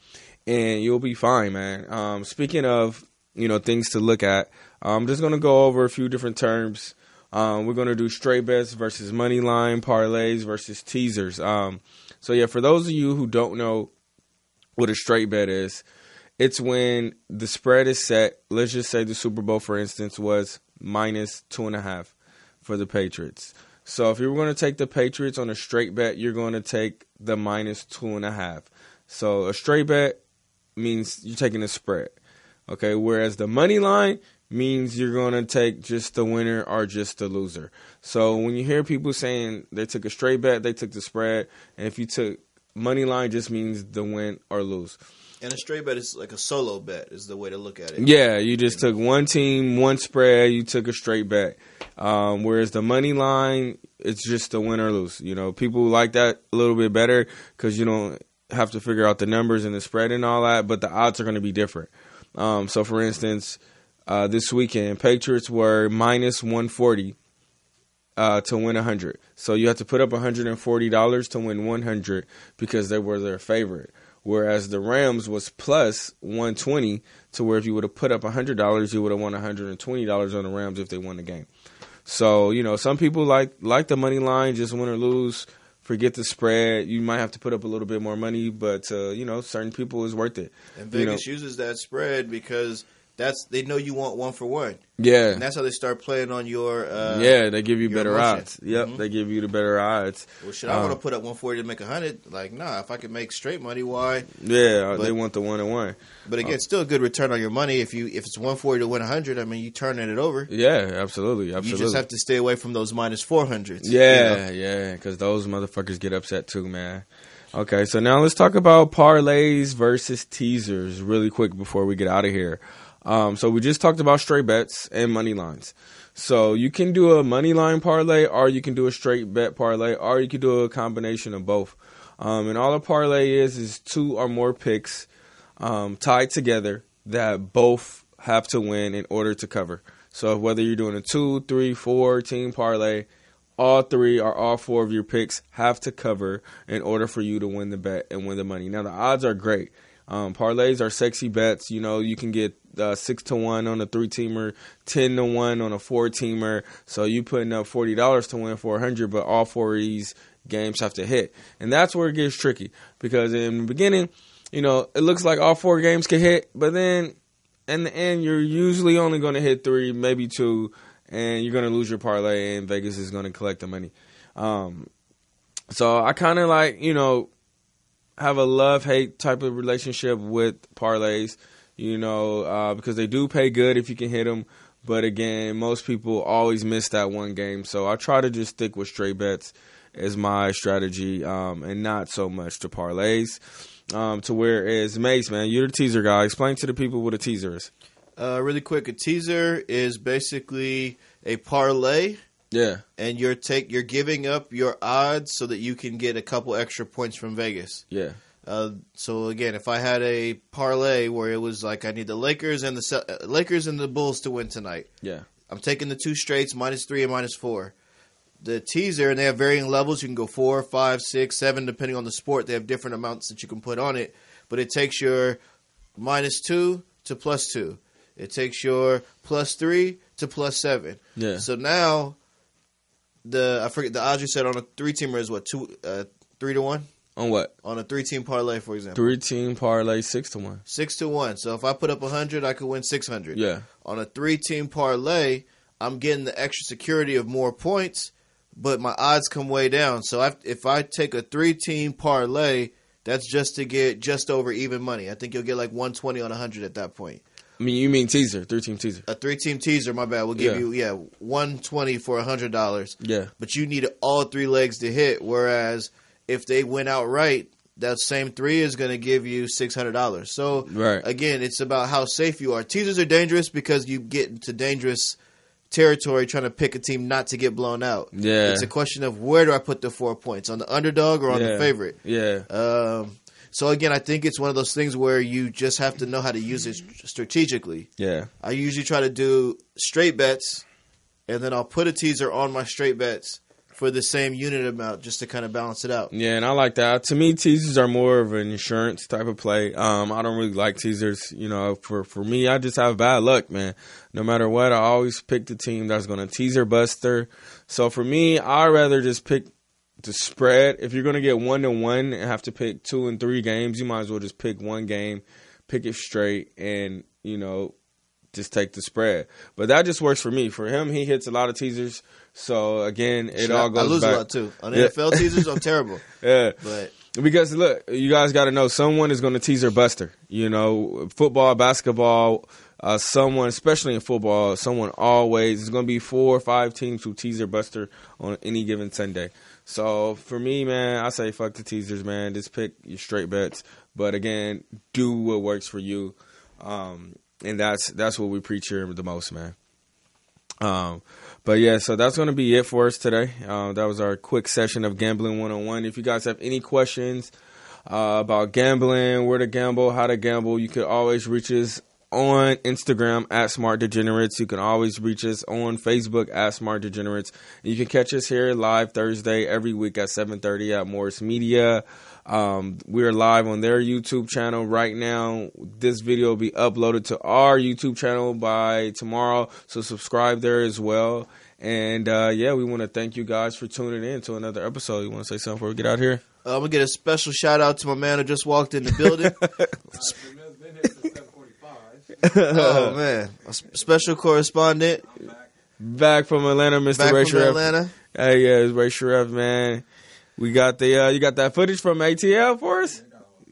and you'll be fine, man. Speaking of things to look at. I'm just going to go over a few different terms We're going to do straight bets versus money line, parlays versus teasers. So yeah, for those of you who don't know what a straight bet is, it's when the spread is set. Let's just say the Super Bowl, for instance, was minus 2.5 for the Patriots. So if you're going to take the Patriots on a straight bet, you're going to take the minus 2.5. So a straight bet means you're taking a spread. Okay, whereas the money line means you're going to take just the winner or just the loser. So when you hear people saying they took a straight bet, they took the spread. And if you took money line, just means the win or lose. And a straight bet is like a solo bet is the way to look at it. Yeah, you just took one team, one spread, you took a straight bet. Whereas the money line, it's just a win or lose. You know, people like that a little bit better because you don't have to figure out the numbers and the spread and all that, but the odds are going to be different. So, for instance, this weekend, Patriots were minus 140 to win 100. So you have to put up $140 to win 100 because they were their favorite. Whereas the Rams was plus 120 to where if you would have put up $100, you would have won $120 on the Rams if they won the game. So, you know, some people like the money line, just win or lose, forget the spread. You might have to put up a little bit more money, but, you know, certain people is worth it. And Vegas uses that spread because they know you want 1 for 1. Yeah. And that's how they start playing on your they give you better emotion. odds. Yep, They give you the better odds. Well, should I want to put up 140 to make 100? Like, nah, if I can make straight money, why? Yeah, they want the 1-1. But again, still a good return on your money. If it's 140 to win 100, I mean, you turning it over. Yeah, absolutely. You just have to stay away from those minus 400s. Yeah, because those motherfuckers get upset too, man. Okay, so now let's talk about parlays versus teasers really quick before we get out of here. So we just talked about straight bets and money lines. So you can do a money line parlay, or you can do a straight bet parlay, or you can do a combination of both. And all a parlay is 2 or more picks tied together that both have to win in order to cover. So whether you're doing a 2, 3, 4 team parlay, all 3 or all 4 of your picks have to cover in order for you to win the bet and win the money. Now the odds are great. Parlays are sexy bets. You know, you can get 6-1 on a 3-teamer, 10-1 on a 4-teamer. So you putting up $40 to win 400, but all 4 of these games have to hit. And that's where it gets tricky because in the beginning, you know, it looks like all 4 games can hit, but then in the end, you're usually only going to hit 3, maybe 2, and you're going to lose your parlay, and Vegas is going to collect the money. So I kind of like, you know, have a love-hate type of relationship with parlays, you know, because they do pay good if you can hit them. But again, most people always miss that one game. So I try to just stick with straight bets as my strategy and not so much to parlays. To whereas Mace, man, you're the teaser guy. Explain to the people what a teaser is. Really quick, a teaser is basically a parlay. Yeah. And you're giving up your odds so that you can get a couple extra points from Vegas. Yeah. So again, if I had a parlay where it was like I need the Lakers and the Bulls to win tonight. Yeah. I'm taking the 2 straights, -3 and -4. The teaser, and they have varying levels. You can go 4, 5, 6, 7, depending on the sport. They have different amounts that you can put on it. But it takes your -2 to +2. It takes your +3 to +7. Yeah. So now I forget the odds you said on a 3-teamer is what, 3-1? On what? On a 3-team parlay, for example. 3-team parlay, 6-1. 6-1. So if I put up 100, I could win 600. Yeah. On a 3-team parlay, I'm getting the extra security of more points, but my odds come way down. So if I take a 3-team parlay, that's just to get just over even money. I think you'll get like 120 on 100 at that point. I mean, you mean teaser, 3-team teaser. A 3-team teaser, my bad, will give you 120 for $100. Yeah. But you need all 3 legs to hit, whereas if they win outright, that same 3 is going to give you $600. So, Again, it's about how safe you are. Teasers are dangerous because you get into dangerous territory trying to pick a team not to get blown out. Yeah. It's a question of where do I put the 4 points, on the underdog or on the favorite? Yeah. So, again, I think it's one of those things where you just have to know how to use it strategically. Yeah. I usually try to do straight bets, and then I'll put a teaser on my straight bets for the same unit amount just to kind of balance it out. Yeah, and I like that. To me, teasers are more of an insurance type of play. I don't really like teasers. You know, for me, I just have bad luck, man. No matter what, I always pick the team that's going to teaser buster. So for me, I'd rather just pick the spread. If you're going to get 1-1 and have to pick 2 and 3 games, you might as well just pick one game, pick it straight, and, you know, just take the spread. But that just works for me. For him, he hits a lot of teasers. So, again, all goes back. I lose a lot, too. On NFL teasers, I'm terrible. Yeah. But because, look, you guys got to know someone is going to teaser buster. You know, football, basketball, someone, especially in football, someone always, there's going to be 4 or 5 teams who teaser buster on any given Sunday. So, for me, man, I say fuck the teasers, man. Just pick your straight bets. But, again, do what works for you. And that's what we preach here the most, man. But yeah, so that's going to be it for us today. That was our quick session of Gambling 101. If you guys have any questions about gambling, where to gamble, how to gamble, you can always reach us on Instagram at Smart Degenerates. You can always reach us on Facebook at Smart Degenerates. And you can catch us here live Thursday every week at 7:30 at Morris Media. We're live on their YouTube channel right now. This video will be uploaded to our YouTube channel by tomorrow, so subscribe there as well. And yeah, we want to thank you guys for tuning in to another episode. You want to say something before we get out here? I'm going to get a special shout out to my man who just walked in the building. Oh, man. A special correspondent. Back from Atlanta, Mr. Ray Sharef. Atlanta. Hey, yeah, it's Ray Sharef, man. We got you got that footage from ATL for us?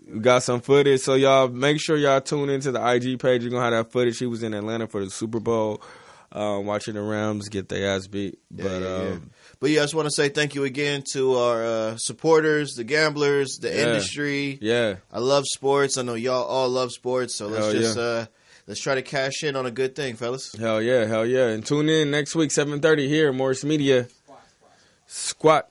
We got some footage. So y'all make sure y'all tune into the IG page. You're going to have that footage. He was in Atlanta for the Super Bowl, watching the Rams get their ass beat. But yeah, I just want to say thank you again to our supporters, the gamblers, the industry. Yeah. I love sports. I know y'all all love sports. So let's try to cash in on a good thing, fellas. Hell yeah. And tune in next week, 7:30 here, Morris Media. Squat.